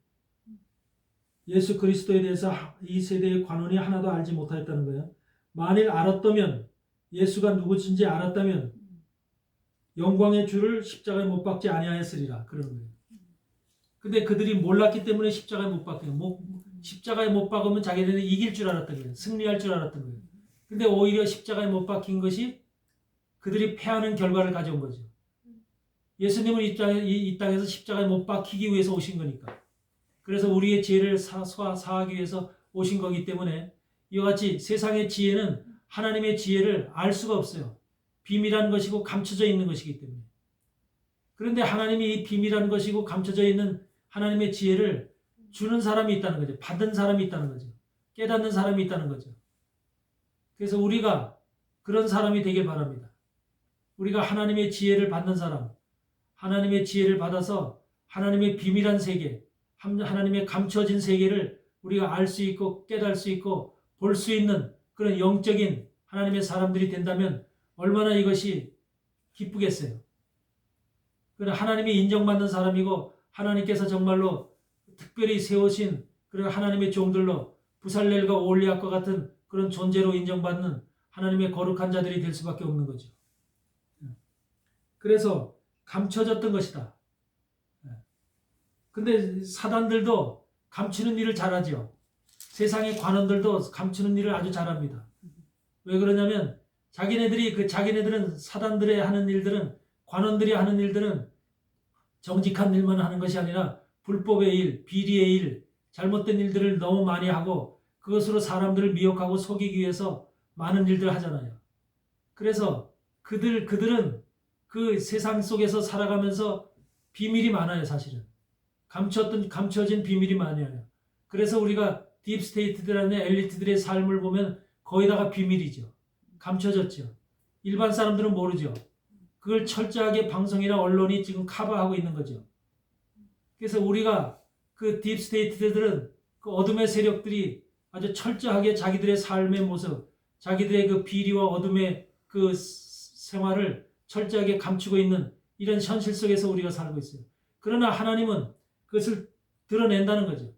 예수 그리스도에 대해서 이 세대의 관원이 하나도 알지 못하였다는 거예요. 만일 알았다면, 예수가 누구신지 알았다면 영광의 주를 십자가에 못 박지 아니하였으리라 그러는 거예요. 근데 그들이 몰랐기 때문에 십자가에 못 박혀요. 십자가에 못 박으면 자기들이 이길 줄 알았던 거예요. 승리할 줄 알았던 거예요. 근데 오히려 십자가에 못 박힌 것이 그들이 패하는 결과를 가져온 거죠. 예수님은 이 땅에서 십자가에 못 박히기 위해서 오신 거니까. 그래서 우리의 죄를 사하기 위해서 오신 거기 때문에 이와 같이 세상의 지혜는 하나님의 지혜를 알 수가 없어요. 비밀한 것이고 감춰져 있는 것이기 때문에. 그런데 하나님이 이 비밀한 것이고 감춰져 있는 하나님의 지혜를 주는 사람이 있다는 거죠. 받은 사람이 있다는 거죠. 깨닫는 사람이 있다는 거죠. 그래서 우리가 그런 사람이 되길 바랍니다. 우리가 하나님의 지혜를 받는 사람, 하나님의 지혜를 받아서 하나님의 비밀한 세계, 하나님의 감춰진 세계를 우리가 알 수 있고 깨달을 수 있고 볼 수 있는 그런 영적인 하나님의 사람들이 된다면 얼마나 이것이 기쁘겠어요. 그런 하나님이 인정받는 사람이고 하나님께서 정말로 특별히 세우신 그런 하나님의 종들로 부살렐과 오홀리압과 같은 그런 존재로 인정받는 하나님의 거룩한 자들이 될 수밖에 없는 거죠. 그래서 감춰졌던 것이다. 근데 사단들도 감추는 일을 잘하죠. 세상의 관원들도 감추는 일을 아주 잘합니다. 왜 그러냐면 자기네들은 사단들의 하는 일들은, 관원들이 하는 일들은 정직한 일만 하는 것이 아니라 불법의 일, 비리의 일, 잘못된 일들을 너무 많이 하고 그것으로 사람들을 미혹하고 속이기 위해서 많은 일들을 하잖아요. 그래서 그들은 그 세상 속에서 살아가면서 비밀이 많아요, 사실은. 감춰진 비밀이 많아요. 그래서 우리가 딥스테이트들이라는 엘리트들의 삶을 보면 거의 다가 비밀이죠. 감춰졌죠. 일반 사람들은 모르죠. 그걸 철저하게 방송이나 언론이 지금 커버하고 있는 거죠. 그래서 우리가 그 딥스테이트들은 그 어둠의 세력들이 아주 철저하게 자기들의 삶의 모습, 자기들의 그 비리와 어둠의 그 생활을 철저하게 감추고 있는 이런 현실 속에서 우리가 살고 있어요. 그러나 하나님은 그것을 드러낸다는 거죠.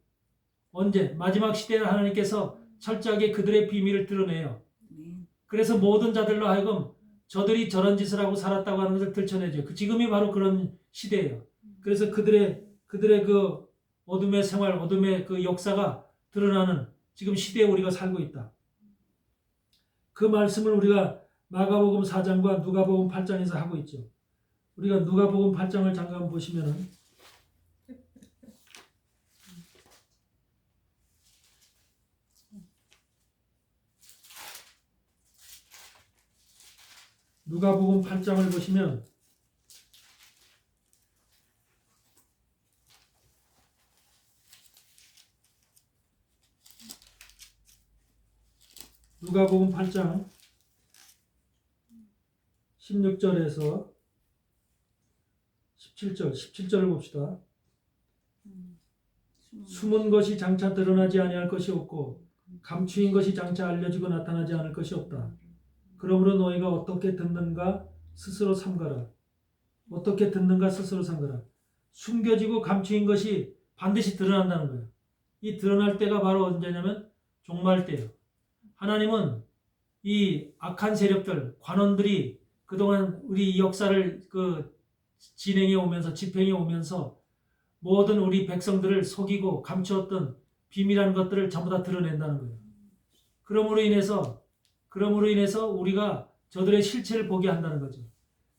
언제? 마지막 시대에 하나님께서 철저하게 그들의 비밀을 드러내요. 그래서 모든 자들로 하여금 저들이 저런 짓을 하고 살았다고 하는 것을 들춰내죠. 지금이 바로 그런 시대예요. 그래서 그들의 그 어둠의 생활, 어둠의 그 역사가 드러나는 지금 시대에 우리가 살고 있다. 그 말씀을 우리가 마가복음 4장과 누가복음 8장에서 하고 있죠. 우리가 누가복음 8장을 잠깐 보시면은 누가복음 8장을 보시면 누가복음 8장 16절에서 17절을 봅시다. 숨은 것이 장차 드러나지 아니할 것이 없고 감추인 것이 장차 알려지고 나타나지 않을 것이 없다. 그러므로 너희가 어떻게 듣는가 스스로 삼가라. 어떻게 듣는가 스스로 삼가라. 숨겨지고 감추인 것이 반드시 드러난다는 거예요. 이 드러날 때가 바로 언제냐면 종말 때예요. 하나님은 이 악한 세력들, 관원들이 그동안 우리 역사를 진행해 오면서 집행해 오면서 모든 우리 백성들을 속이고 감추었던 비밀한 것들을 전부 다 드러낸다는 거예요. 그러므로 인해서 우리가 저들의 실체를 보게 한다는 거죠.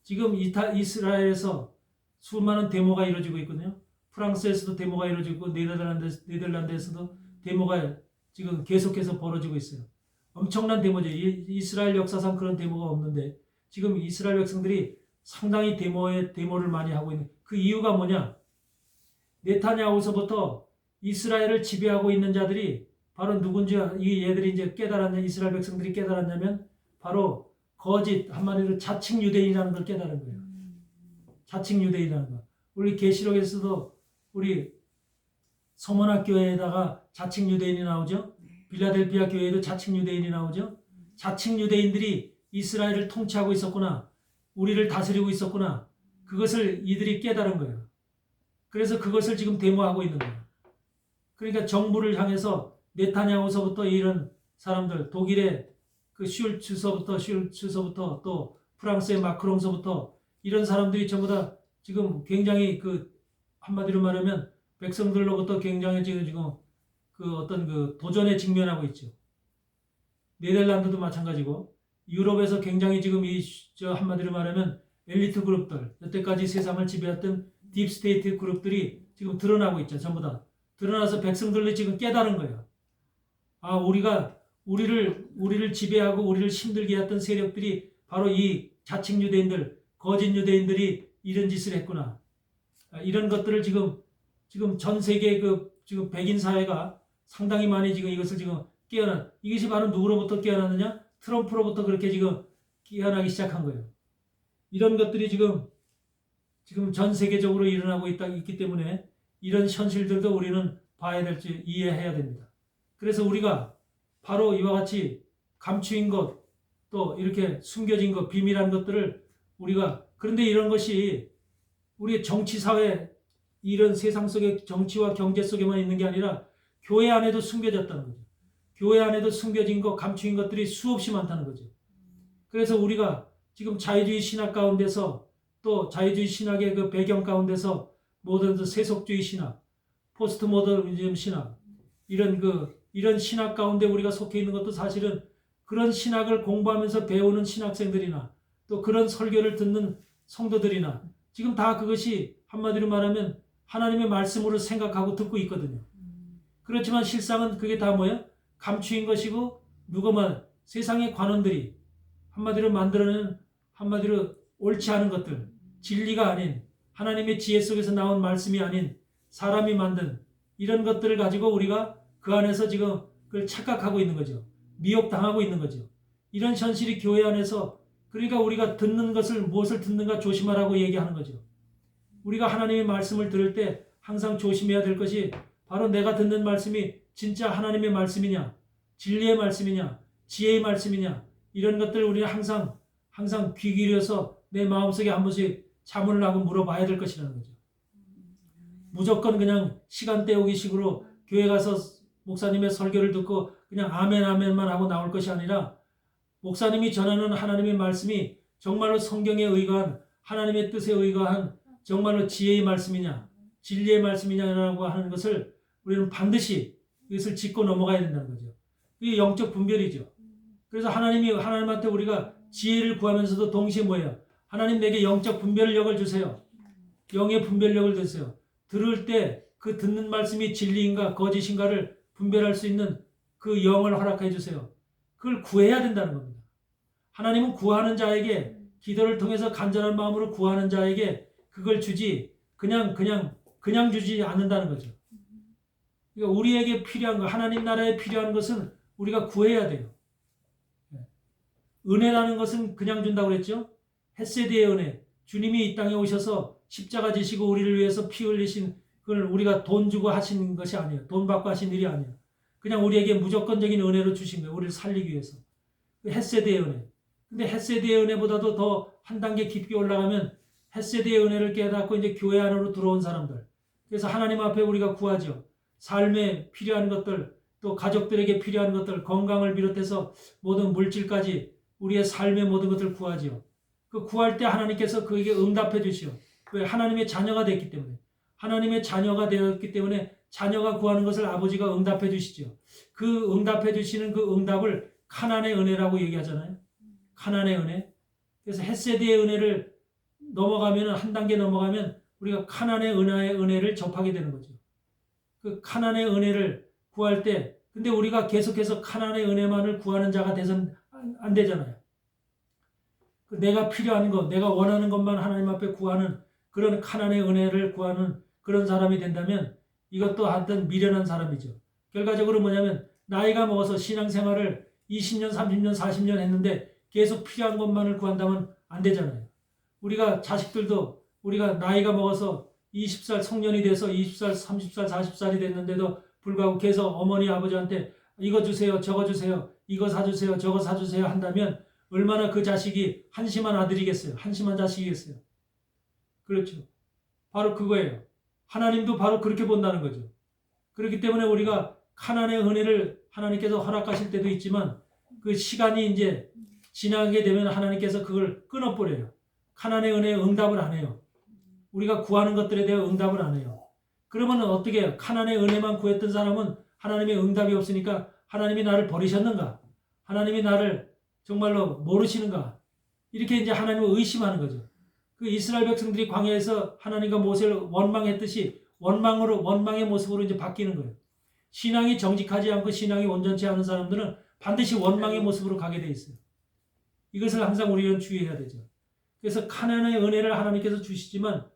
지금 이스라엘에서 수많은 데모가 이루어지고 있거든요. 프랑스에서도 데모가 이루어지고 있고 네덜란드에서도 데모가 지금 계속해서 벌어지고 있어요. 엄청난 데모죠. 이스라엘 역사상 그런 데모가 없는데 지금 이스라엘 백성들이 상당히 데모를 많이 하고 있는 그 이유가 뭐냐? 네타냐후서부터 이스라엘을 지배하고 있는 자들이 바로 누군지 이 얘들이 이제 이스라엘 백성들이 깨달았냐면 바로 거짓 한마디로 자칭 유대인이라는 걸 깨달은 거예요. 자칭 유대인이라는 거. 우리 계시록에서도 우리 서문학 교회에다가 자칭 유대인이 나오죠. 빌라델피아 교회에도 자칭 유대인이 나오죠. 자칭 유대인들이 이스라엘을 통치하고 있었구나. 우리를 다스리고 있었구나. 그것을 이들이 깨달은 거예요. 그래서 그것을 지금 데모하고 있는 거예요. 그러니까 정부를 향해서 네타냐후서부터 이런 사람들, 독일의 그 슐츠서부터 또 프랑스의 마크롱서부터 이런 사람들이 전부 다 지금 굉장히 그 한마디로 말하면 백성들로부터 굉장히 지금 그 어떤 그 도전에 직면하고 있죠. 네덜란드도 마찬가지고 유럽에서 굉장히 지금 한마디로 말하면 엘리트 그룹들, 여태까지 세상을 지배했던 딥스테이트 그룹들이 지금 드러나고 있죠. 전부 다. 드러나서 백성들이 지금 깨달은 거예요. 아, 우리를 지배하고 우리를 힘들게 했던 세력들이 바로 이 자칭 유대인들, 거짓 유대인들이 이런 짓을 했구나. 이런 것들을 지금 전 세계 지금 백인 사회가 상당히 많이 지금 이것을 지금 깨어난, 이것이 바로 누구로부터 깨어났느냐? 트럼프로부터 그렇게 지금 깨어나기 시작한 거예요. 이런 것들이 지금 전 세계적으로 일어나고 있기 때문에 이런 현실들도 우리는 봐야 될지 이해해야 됩니다. 그래서 우리가 바로 이와 같이 감추인 것, 또 이렇게 숨겨진 것, 비밀한 것들을 우리가, 그런데 이런 것이 우리의 정치, 사회, 이런 세상 속의 정치와 경제 속에만 있는 게 아니라 교회 안에도 숨겨졌다는 거죠. 교회 안에도 숨겨진 것, 감추인 것들이 수없이 많다는 거죠. 그래서 우리가 지금 자유주의 신학 가운데서 또 자유주의 신학의 그 배경 가운데서 모든 세속주의 신학, 포스트 모더니즘 신학, 이런 신학 가운데 우리가 속해 있는 것도 사실은 그런 신학을 공부하면서 배우는 신학생들이나 또 그런 설교를 듣는 성도들이나 지금 다 그것이 한마디로 말하면 하나님의 말씀으로 생각하고 듣고 있거든요. 그렇지만 실상은 그게 다 뭐야? 감추인 것이고 세상의 관원들이 한마디로 만들어낸 한마디로 옳지 않은 것들, 진리가 아닌 하나님의 지혜 속에서 나온 말씀이 아닌 사람이 만든 이런 것들을 가지고 우리가 그 안에서 지금 그걸 착각하고 있는 거죠. 미혹당하고 있는 거죠. 이런 현실이 교회 안에서, 그러니까 우리가 듣는 것을 무엇을 듣는가 조심하라고 얘기하는 거죠. 우리가 하나님의 말씀을 들을 때 항상 조심해야 될 것이 바로 내가 듣는 말씀이 진짜 하나님의 말씀이냐, 진리의 말씀이냐, 지혜의 말씀이냐, 이런 것들을 우리는 항상 귀 기울여서 내 마음속에 한 번씩 자문을 하고 물어봐야 될 것이라는 거죠. 무조건 그냥 시간 때우기 식으로 교회 가서 목사님의 설교를 듣고 그냥 아멘 아멘만 하고 나올 것이 아니라 목사님이 전하는 하나님의 말씀이 정말로 성경에 의거한 하나님의 뜻에 의거한 정말로 지혜의 말씀이냐, 진리의 말씀이냐라고 하는 것을 우리는 반드시 이것을 짚고 넘어가야 된다는 거죠. 이게 영적 분별이죠. 그래서 하나님한테 우리가 지혜를 구하면서도 동시에 뭐예요? 하나님 내게 영적 분별력을 주세요. 영의 분별력을 주세요. 들을 때 그 듣는 말씀이 진리인가 거짓인가를 분별할 수 있는 그 영을 허락해 주세요. 그걸 구해야 된다는 겁니다. 하나님은 구하는 자에게, 기도를 통해서 간절한 마음으로 구하는 자에게 그걸 주지 그냥 주지 않는다는 거죠. 그러니까 우리에게 필요한 것, 하나님 나라에 필요한 것은 우리가 구해야 돼요. 은혜라는 것은 그냥 준다고 그랬죠. 헷세드의 은혜, 주님이 이 땅에 오셔서 십자가 지시고 우리를 위해서 피 흘리신, 그걸 우리가 돈 주고 하신 것이 아니에요. 돈 받고 하신 일이 아니에요. 그냥 우리에게 무조건적인 은혜로 주신 거예요. 우리를 살리기 위해서. 헷세드의 은혜. 근데 헷세드의 은혜보다도 더 한 단계 깊게 올라가면 헷세드의 은혜를 깨닫고 이제 교회 안으로 들어온 사람들. 그래서 하나님 앞에 우리가 구하죠. 삶에 필요한 것들, 또 가족들에게 필요한 것들, 건강을 비롯해서 모든 물질까지 우리의 삶의 모든 것들을 구하죠. 그 구할 때 하나님께서 그에게 응답해 주시오. 왜? 하나님의 자녀가 됐기 때문에. 하나님의 자녀가 되었기 때문에 자녀가 구하는 것을 아버지가 응답해 주시죠. 그 응답해 주시는 그 응답을 카난의 은혜라고 얘기하잖아요. 카난의 은혜. 그래서 헷세드의 은혜를 넘어가면 한 단계 넘어가면 우리가 카나안의 은혜를 접하게 되는 거죠. 그 카나안의 은혜를 구할 때 근데 우리가 계속해서 카나안의 은혜만을 구하는 자가 돼서는 안 되잖아요. 내가 필요한 것, 내가 원하는 것만 하나님 앞에 구하는 그런 카나안의 은혜를 구하는 그런 사람이 된다면 이것도 하여튼 미련한 사람이죠. 결과적으로 뭐냐면 나이가 먹어서 신앙생활을 20년, 30년, 40년 했는데 계속 필요한 것만을 구한다면 안 되잖아요. 우리가 자식들도 우리가 나이가 먹어서 20살 성년이 돼서 20살, 30살, 40살이 됐는데도 불구하고 계속 어머니, 아버지한테 이거 주세요, 저거 주세요, 이거 사주세요, 저거 사주세요 한다면 얼마나 그 자식이 한심한 아들이겠어요. 한심한 자식이겠어요. 그렇죠. 바로 그거예요. 하나님도 바로 그렇게 본다는 거죠. 그렇기 때문에 우리가 카나안의 은혜를 하나님께서 허락하실 때도 있지만 그 시간이 이제 지나게 되면 하나님께서 그걸 끊어버려요. 카나안의 은혜에 응답을 안 해요. 우리가 구하는 것들에 대해 응답을 안 해요. 그러면 어떻게 해요? 카나안의 은혜만 구했던 사람은 하나님의 응답이 없으니까 하나님이 나를 버리셨는가? 하나님이 나를 정말로 모르시는가? 이렇게 이제 하나님을 의심하는 거죠. 그 이스라엘 백성들이 광야에서 하나님과 모세를 원망했듯이 원망의 모습으로 이제 바뀌는 거예요. 신앙이 정직하지 않고 신앙이 온전치 않은 사람들은 반드시 원망의 모습으로 가게 돼 있어요. 이것을 항상 우리는 주의해야 되죠. 그래서 카나안의 은혜를 하나님께서 주시지만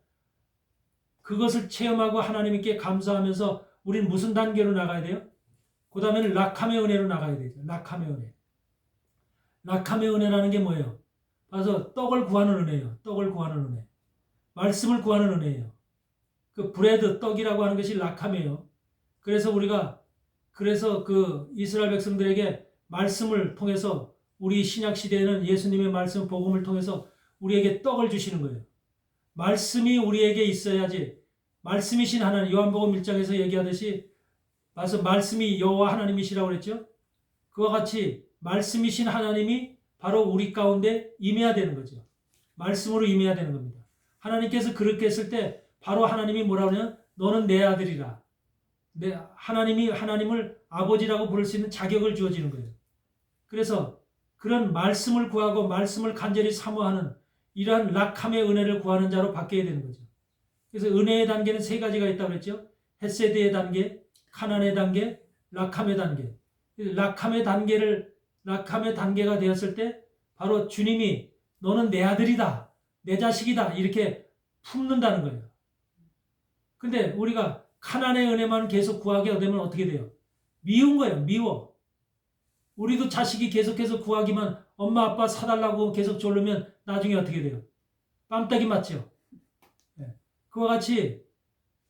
그것을 체험하고 하나님께 감사하면서 우리는 무슨 단계로 나가야 돼요? 그 다음에는 락함의 은혜로 나가야 되죠. 락함의 은혜. 락함의 은혜라는 게 뭐예요? 그래서 떡을 구하는 은혜예요. 떡을 구하는 은혜. 말씀을 구하는 은혜예요. 그 브레드, 떡이라고 하는 것이 락함이에요. 그래서 그 이스라엘 백성들에게 말씀을 통해서 우리 신약 시대에는 예수님의 말씀, 복음을 통해서 우리에게 떡을 주시는 거예요. 말씀이 우리에게 있어야지 말씀이신 하나님, 요한복음 1장에서 얘기하듯이 말씀이 여호와 하나님이시라고 그랬죠. 그와 같이 말씀이신 하나님이 바로 우리 가운데 임해야 되는 거죠. 말씀으로 임해야 되는 겁니다. 하나님께서 그렇게 했을 때 바로 하나님이 뭐라고 하냐면 너는 내 아들이라. 하나님이 하나님을 아버지라고 부를 수 있는 자격을 주어지는 거예요. 그래서 그런 말씀을 구하고 말씀을 간절히 사모하는 이러한 락함의 은혜를 구하는 자로 바뀌어야 되는 거죠. 그래서 은혜의 단계는 세 가지가 있다고 그랬죠. 헤세드의 단계, 카나안의 단계, 락함의 단계. 락함의 단계가 되었을 때 바로 주님이 너는 내 아들이다, 내 자식이다 이렇게 품는다는 거예요. 근데 우리가 카나안의 은혜만 계속 구하게 되면 어떻게 돼요? 미운 거예요. 미워. 우리도 자식이 계속해서 구하기만 엄마 아빠 사달라고 계속 졸르면 나중에 어떻게 돼요? 뺨따기 맞죠? 네. 그와 같이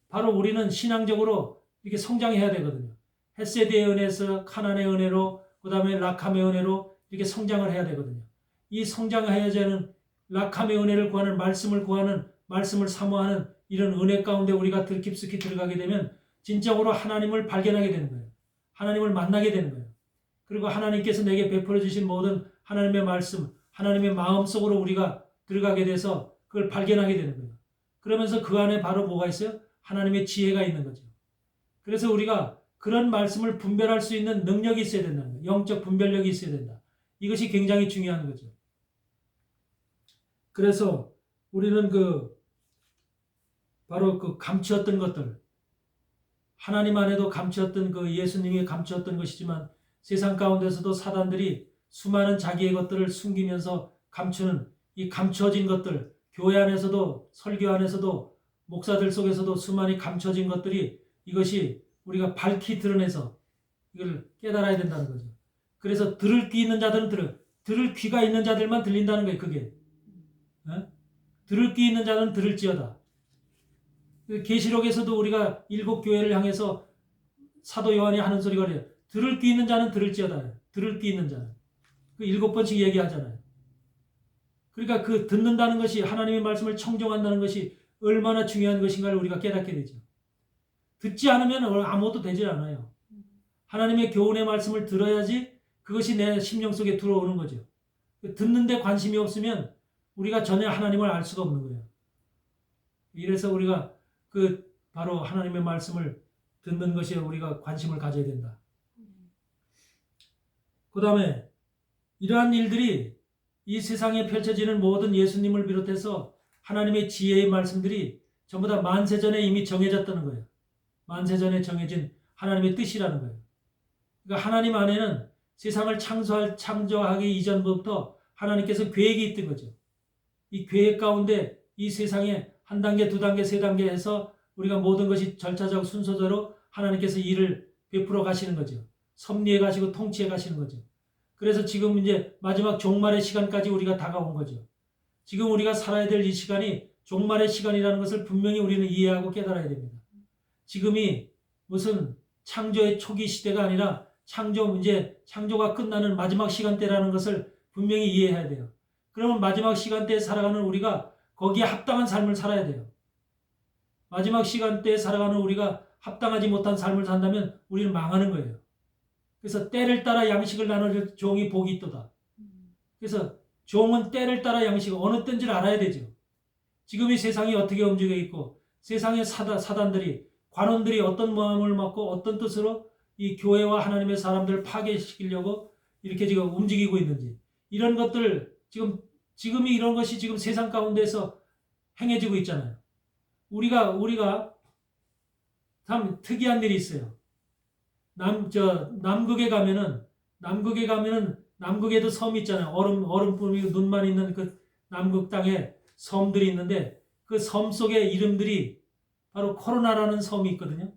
바로 우리는 신앙적으로 이렇게 성장해야 되거든요. 헤세드의 은혜에서 카나안의 은혜로 그 다음에 락함의 은혜로 이렇게 성장을 해야 되거든요. 이 성장해야지 하는 락함의 은혜를 구하는 말씀을 사모하는 이런 은혜 가운데 우리가 깊숙이 들어가게 되면 진정으로 하나님을 발견하게 되는 거예요. 하나님을 만나게 되는 거예요. 그리고 하나님께서 내게 베풀어 주신 모든 하나님의 말씀, 하나님의 마음 속으로 우리가 들어가게 돼서 그걸 발견하게 되는 거예요. 그러면서 그 안에 바로 뭐가 있어요? 하나님의 지혜가 있는 거죠. 그래서 우리가 그런 말씀을 분별할 수 있는 능력이 있어야 된다는 거예요. 영적 분별력이 있어야 된다. 이것이 굉장히 중요한 거죠. 그래서 우리는 바로 감추었던 것들, 하나님 안에도 감추었던 예수님이 감추었던 것이지만 세상 가운데서도 사단들이 수많은 자기의 것들을 숨기면서 감추는 이 감추어진 것들, 교회 안에서도 설교 안에서도 목사들 속에서도 수많이 감춰진 것들이 이것이 우리가 밝히 드러내서 이걸 깨달아야 된다는 거죠. 그래서 들을 귀 있는 자들은 들을 귀가 있는 자들만 들린다는 거예요. 그게 들을 귀 있는 자는 들을지어다. 계시록에서도 우리가 7교회를 향해서 사도 요한이 하는 소리가 그래요. 들을 귀 있는 자는 들을지어다. 들을 귀 있는 자는. 7번씩 얘기하잖아요. 그러니까 듣는다는 것이 하나님의 말씀을 청종한다는 것이 얼마나 중요한 것인가를 우리가 깨닫게 되죠. 듣지 않으면 아무것도 되질 않아요. 하나님의 교훈의 말씀을 들어야지 그것이 내 심령 속에 들어오는 거죠. 듣는데 관심이 없으면 우리가 전혀 하나님을 알 수가 없는 거예요. 이래서 우리가 바로 하나님의 말씀을 듣는 것에 우리가 관심을 가져야 된다. 그 다음에 이러한 일들이 이 세상에 펼쳐지는 모든 예수님을 비롯해서 하나님의 지혜의 말씀들이 전부 다 만세전에 이미 정해졌다는 거예요. 만세전에 정해진 하나님의 뜻이라는 거예요. 그러니까 하나님 안에는 세상을 창조하기 이전부터 하나님께서 계획이 있던 거죠. 이 계획 가운데 이 세상에 한 단계, 두 단계, 세 단계 해서 우리가 모든 것이 절차적 순서대로 하나님께서 일을 베풀어 가시는 거죠. 섭리해 가시고 통치해 가시는 거죠. 그래서 지금 이제 마지막 종말의 시간까지 우리가 다가온 거죠. 지금 우리가 살아야 될 이 시간이 종말의 시간이라는 것을 분명히 우리는 이해하고 깨달아야 됩니다. 지금이 무슨 창조의 초기 시대가 아니라 창조가 끝나는 마지막 시간대라는 것을 분명히 이해해야 돼요. 그러면 마지막 시간대에 살아가는 우리가 거기에 합당한 삶을 살아야 돼요. 마지막 시간대에 살아가는 우리가 합당하지 못한 삶을 산다면 우리는 망하는 거예요. 그래서 때를 따라 양식을 나눠줄 종이 복이 있도다. 그래서 종은 때를 따라 양식을 어느 때인지를 알아야 되죠. 지금 이 세상이 어떻게 움직여 있고 세상의 사단들이 관원들이 어떤 마음을 먹고 어떤 뜻으로 이 교회와 하나님의 사람들을 파괴시키려고 이렇게 지금 움직이고 있는지 이런 것들 지금이 이런 것이 지금 세상 가운데서 행해지고 있잖아요. 우리가 참 특이한 일이 있어요. 남극에 가면은 남극에도 섬이 있잖아요. 얼음뿐이 눈만 있는 그 남극 땅에 섬들이 있는데 그 섬 속의 이름들이 바로 코로나라는 섬이 있거든요.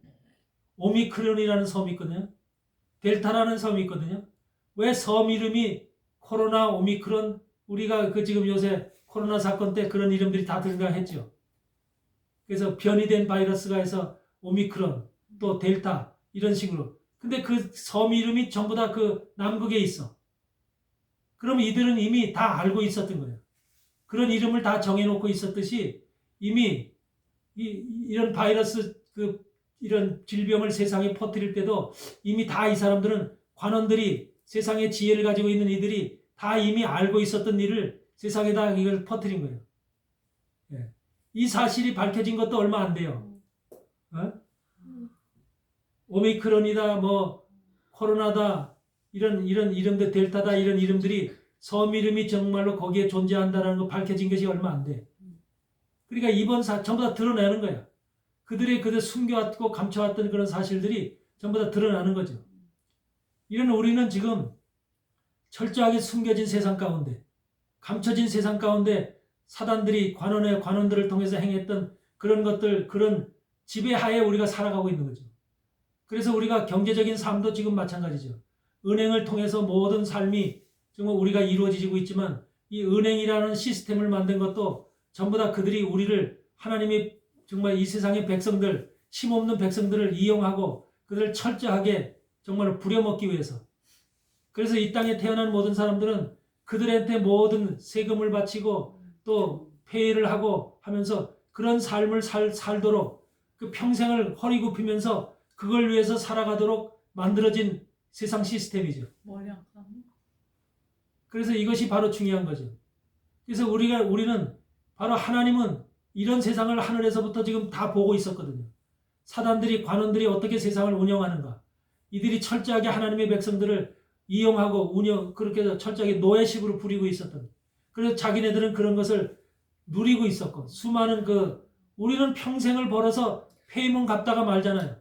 오미크론이라는 섬이 있거든요. 델타라는 섬이 있거든요. 왜 섬 이름이 코로나, 오미크론, 우리가 그 지금 요새 코로나 사건 때 그런 이름들이 다 등장했죠. 그래서 변이된 바이러스가 해서 오미크론, 또 델타 이런 식으로. 근데 그 섬 이름이 전부 다 그 남극에 있어. 그럼 이들은 이미 다 알고 있었던 거예요. 그런 이름을 다 정해놓고 있었듯이 이미 이런 바이러스 이런 질병을 세상에 퍼뜨릴 때도 이미 다 이 사람들은 관원들이 세상의 지혜를 가지고 있는 이들이 다 이미 알고 있었던 일을 세상에다 이걸 퍼뜨린 거예요. 예. 이 사실이 밝혀진 것도 얼마 안 돼요. 어? 오미크론이다, 뭐 코로나다, 이런 이름들, 델타다 이런 이름들이 섬 이름이 정말로 거기에 존재한다는 거 밝혀진 것이 얼마 안 돼. 그러니까 이번 전부 다 드러내는 거야. 그들 숨겨왔고 감춰왔던 그런 사실들이 전부 다 드러나는 거죠. 이런 우리는 지금 철저하게 숨겨진 세상 가운데, 감춰진 세상 가운데 사단들이 관원들을 통해서 행했던 그런 것들, 그런 지배하에 우리가 살아가고 있는 거죠. 그래서 우리가 경제적인 삶도 지금 마찬가지죠. 은행을 통해서 모든 삶이 정말 우리가 이루어지고 있지만 이 은행이라는 시스템을 만든 것도 전부 다 그들이 우리를 하나님이 정말 이 세상의 백성들, 힘없는 백성들을 이용하고 그들을 철저하게 정말 부려먹기 위해서. 그래서 이 땅에 태어난 모든 사람들은 그들한테 모든 세금을 바치고 또 페이를 하고 하면서 그런 삶을 살도록 그 평생을 허리 굽히면서 그걸 위해서 살아가도록 만들어진 세상 시스템이죠. 그래서 이것이 바로 중요한 거죠. 그래서 우리는 바로 하나님은 이런 세상을 하늘에서부터 지금 다 보고 있었거든요. 사단들이, 관원들이 어떻게 세상을 운영하는가. 이들이 철저하게 하나님의 백성들을 이용하고 그렇게 해서 철저하게 노예식으로 부리고 있었던. 그래서 자기네들은 그런 것을 누리고 있었고, 우리는 평생을 벌어서 페이문 갚다가 말잖아요.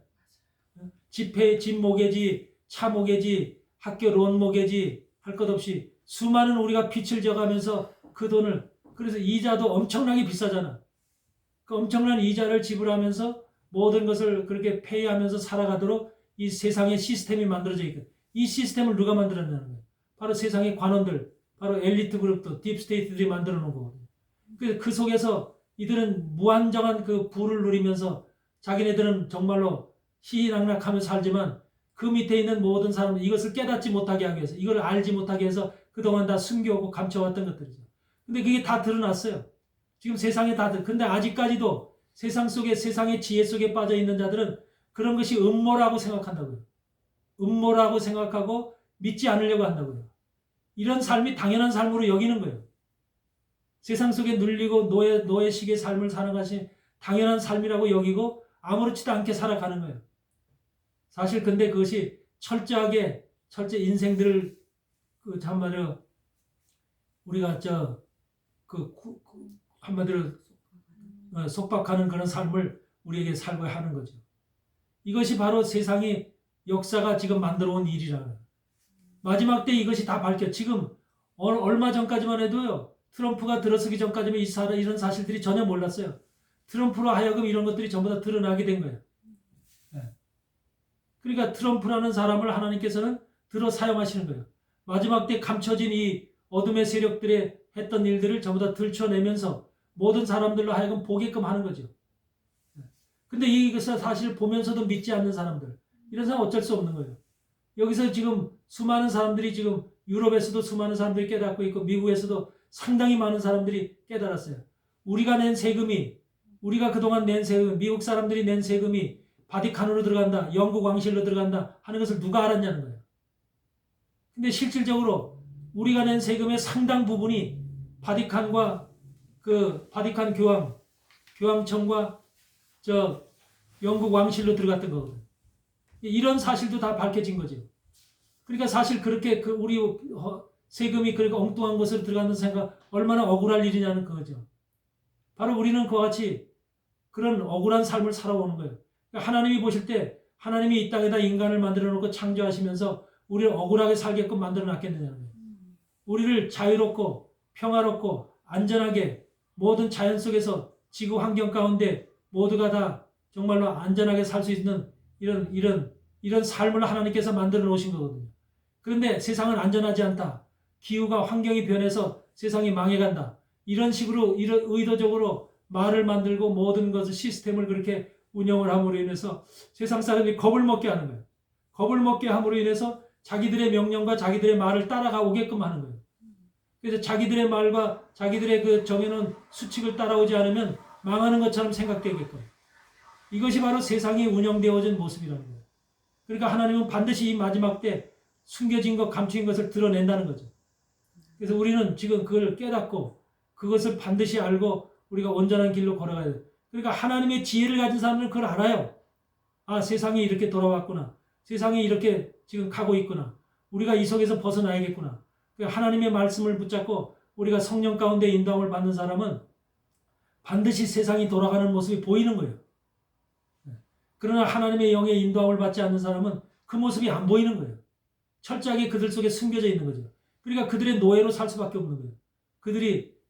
집 모개지, 차 모개지, 학교 론 모개지 할 것 없이 수많은 우리가 빚을 져가면서 그 돈을, 그래서 이자도 엄청나게 비싸잖아. 그 엄청난 이자를 지불하면서 모든 것을 그렇게 페이하면서 살아가도록 이 세상의 시스템이 만들어져 있거든. 이 시스템을 누가 만들었냐는 거예요. 바로 세상의 관원들, 바로 엘리트 그룹도, 딥스테이트들이 만들어 놓은 거거든요. 그래서 그 속에서 이들은 무한정한 그 부를 누리면서 자기네들은 정말로 희희낙낙하며 살지만 그 밑에 있는 모든 사람들 이것을 깨닫지 못하게 하기 위해서, 이걸 알지 못하게 해서 그동안 다 숨겨오고 감춰왔던 것들이죠. 근데 그게 다 드러났어요. 지금 세상에 근데 아직까지도 세상 속에, 세상의 지혜 속에 빠져 있는 자들은 그런 것이 음모라고 생각한다고요. 음모라고 생각하고 믿지 않으려고 한다고요. 이런 삶이 당연한 삶으로 여기는 거예요. 세상 속에 눌리고 노예식의 삶을 사는 것이 당연한 삶이라고 여기고 아무렇지도 않게 살아가는 거예요. 사실 근데 그것이 철저히 인생들을 한마디로 우리가 한마디로 속박하는 그런 삶을 우리에게 살고 하는 거죠. 이것이 바로 세상의 역사가 지금 만들어 온 일이라는 거예요. 마지막 때 이것이 다 밝혀. 지금 얼마 전까지만 해도요. 트럼프가 들어서기 전까지는 이런 사실들이 전혀 몰랐어요. 트럼프로 하여금 이런 것들이 전부 다 드러나게 된 거예요. 그러니까 트럼프라는 사람을 하나님께서는 들어 사용하시는 거예요. 마지막 때 감춰진 이 어둠의 세력들의 했던 일들을 전부 다 들춰내면서 모든 사람들로 하여금 보게끔 하는 거죠. 근데 이것을 사실 보면서도 믿지 않는 사람들, 이런 사람 어쩔 수 없는 거예요. 여기서 지금 수많은 사람들이 지금 유럽에서도 수많은 사람들이 깨닫고 있고 미국에서도 상당히 많은 사람들이 깨달았어요. 우리가 낸 세금이, 우리가 그동안 낸 세금, 미국 사람들이 낸 세금이 바티칸으로 들어간다, 영국 왕실로 들어간다 하는 것을 누가 알았냐는 거예요. 근데 실질적으로 우리가 낸 세금의 상당 부분이 바티칸과 그 바티칸 교황청과 영국 왕실로 들어갔던 거거든요. 이런 사실도 다 밝혀진 거죠. 그러니까 사실 그렇게 우리 세금이 그렇게 엉뚱한 것으로 들어가는 생각 얼마나 억울할 일이냐는 그거죠. 바로 우리는 그와 같이 그런 억울한 삶을 살아오는 거예요. 그러니까 하나님이 보실 때 하나님이 이 땅에다 인간을 만들어 놓고 창조하시면서 우리를 억울하게 살게끔 만들어 놨겠느냐는 거예요. 우리를 자유롭고 평화롭고 안전하게 모든 자연 속에서 지구 환경 가운데 모두가 다 정말로 안전하게 살 수 있는 이런 삶을 하나님께서 만들어 놓으신 거거든요. 그런데 세상은 안전하지 않다. 기후가 환경이 변해서 세상이 망해간다. 이런 식으로 이런 의도적으로 말을 만들고 모든 것을 시스템을 그렇게 운영을 함으로 인해서 세상 사람들이 겁을 먹게 하는 거예요. 겁을 먹게 함으로 인해서 자기들의 명령과 자기들의 말을 따라가 오게끔 하는 거예요. 그래서 자기들의 말과 자기들의 그 정해놓은 수칙을 따라오지 않으면 망하는 것처럼 생각되게끔. 이것이 바로 세상이 운영되어진 모습이라는 거예요. 그러니까 하나님은 반드시 이 마지막 때 숨겨진 것, 감추인 것을 드러낸다는 거죠. 그래서 우리는 지금 그걸 깨닫고 그것을 반드시 알고 우리가 온전한 길로 걸어가야 돼요. 그러니까 하나님의 지혜를 가진 사람은 그걸 알아요. 아, 세상이 이렇게 돌아왔구나. 세상이 이렇게 지금 가고 있구나. 우리가 이 속에서 벗어나야겠구나. 하나님의 말씀을 붙잡고 우리가 성령 가운데 인도함을 받는 사람은 반드시 세상이 돌아가는 모습이 보이는 거예요. 그러나 하나님의 영의 인도함을 받지 않는 사람은 그 모습이 안 보이는 거예요. 철저하게 그들 속에 숨겨져 있는 거죠. 그러니까 그들의 노예로 살 수밖에 없는 거예요.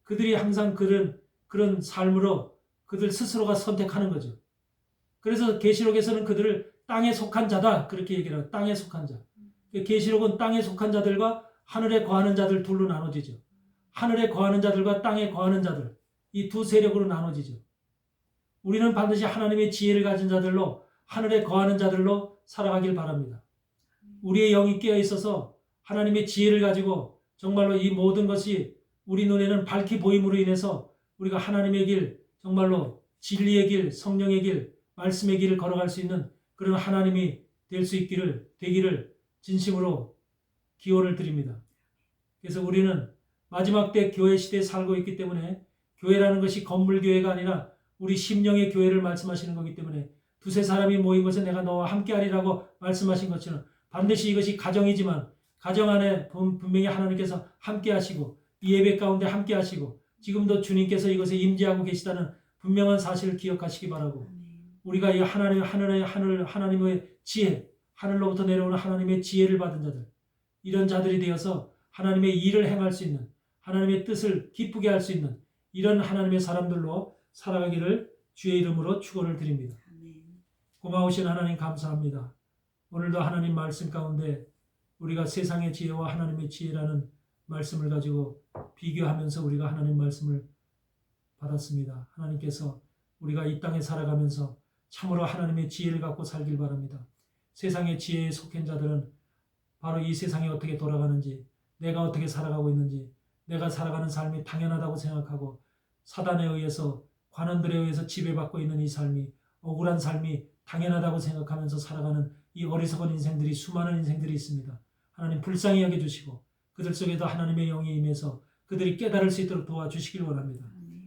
그들이 항상 그런 삶으로 그들 스스로가 선택하는 거죠. 그래서 계시록에서는 그들을 땅에 속한 자다 그렇게 얘기를 해요. 땅에 속한 자. 계시록은 땅에 속한 자들과 하늘에 거하는 자들 둘로 나눠지죠. 하늘에 거하는 자들과 땅에 거하는 자들, 이 두 세력으로 나눠지죠. 우리는 반드시 하나님의 지혜를 가진 자들로, 하늘에 거하는 자들로 살아가길 바랍니다. 우리의 영이 깨어 있어서 하나님의 지혜를 가지고 정말로 이 모든 것이 우리 눈에는 밝히 보임으로 인해서 우리가 하나님의 길, 정말로 진리의 길, 성령의 길, 말씀의 길을 걸어갈 수 있는 그런 하나님이 될 수 되기를 진심으로 기원을 드립니다. 그래서 우리는 마지막 때 교회 시대에 살고 있기 때문에 교회라는 것이 건물 교회가 아니라 우리 심령의 교회를 말씀하시는 거기 때문에 두세 사람이 모인 것은 내가 너와 함께하리라고 말씀하신 것처럼 반드시 이것이 가정이지만 가정 안에 분명히 하나님께서 함께하시고 이 예배 가운데 함께하시고 지금도 주님께서 이것에 임재하고 계시다는 분명한 사실을 기억하시기 바라고 우리가 이 하나님의 지혜, 하늘로부터 내려오는 하나님의 지혜를 받은 자들, 이런 자들이 되어서 하나님의 일을 행할 수 있는, 하나님의 뜻을 기쁘게 할 수 있는 이런 하나님의 사람들로 살아가기를 주의 이름으로 축원을 드립니다. 고마우신 하나님 감사합니다. 오늘도 하나님 말씀 가운데 우리가 세상의 지혜와 하나님의 지혜라는 말씀을 가지고 비교하면서 우리가 하나님 말씀을 받았습니다. 하나님께서 우리가 이 땅에 살아가면서 참으로 하나님의 지혜를 갖고 살길 바랍니다. 세상의 지혜에 속한 자들은 바로 이 세상이 어떻게 돌아가는지, 내가 어떻게 살아가고 있는지, 내가 살아가는 삶이 당연하다고 생각하고 사단에 의해서, 관원들에 의해서 지배받고 있는 이 삶이, 억울한 삶이 당연하다고 생각하면서 살아가는 이 어리석은 인생들이, 수많은 인생들이 있습니다. 하나님 불쌍히 여겨주시고 그들 속에도 하나님의 영이 임해서 그들이 깨달을 수 있도록 도와주시길 원합니다.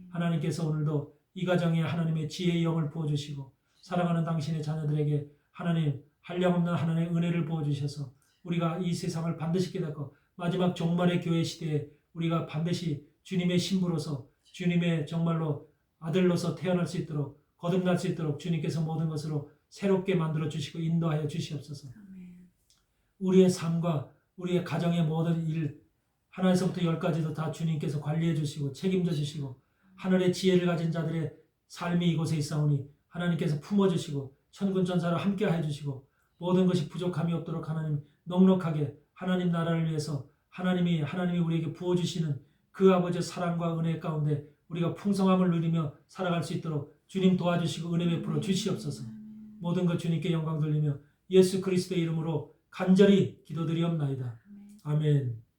하나님께서 오늘도 이 가정에 하나님의 지혜의 영을 부어주시고 사랑하는 당신의 자녀들에게 하나님 한량없는 하나님의 은혜를 부어주셔서 우리가 이 세상을 반드시 깨닫고 마지막 종말의 교회 시대에 우리가 반드시 주님의 신부로서 주님의 정말로 아들로서 태어날 수 있도록 거듭날 수 있도록 주님께서 모든 것으로 새롭게 만들어 주시고 인도하여 주시옵소서. 우리의 삶과 우리의 가정의 모든 일 하나에서부터 열까지도 다 주님께서 관리해 주시고 책임져 주시고 하늘의 지혜를 가진 자들의 삶이 이곳에 있사오니 하나님께서 품어주시고 천군천사로 함께해 주시고 모든 것이 부족함이 없도록 하나님 넉넉하게 하나님 나라를 위해서 하나님이 우리에게 부어주시는 그 아버지의 사랑과 은혜 가운데 우리가 풍성함을 누리며 살아갈 수 있도록 주님 도와주시고 은혜 베풀어 주시옵소서. 모든 것 주님께 영광 돌리며 예수 그리스도의 이름으로 간절히 기도드리옵나이다. 아멘.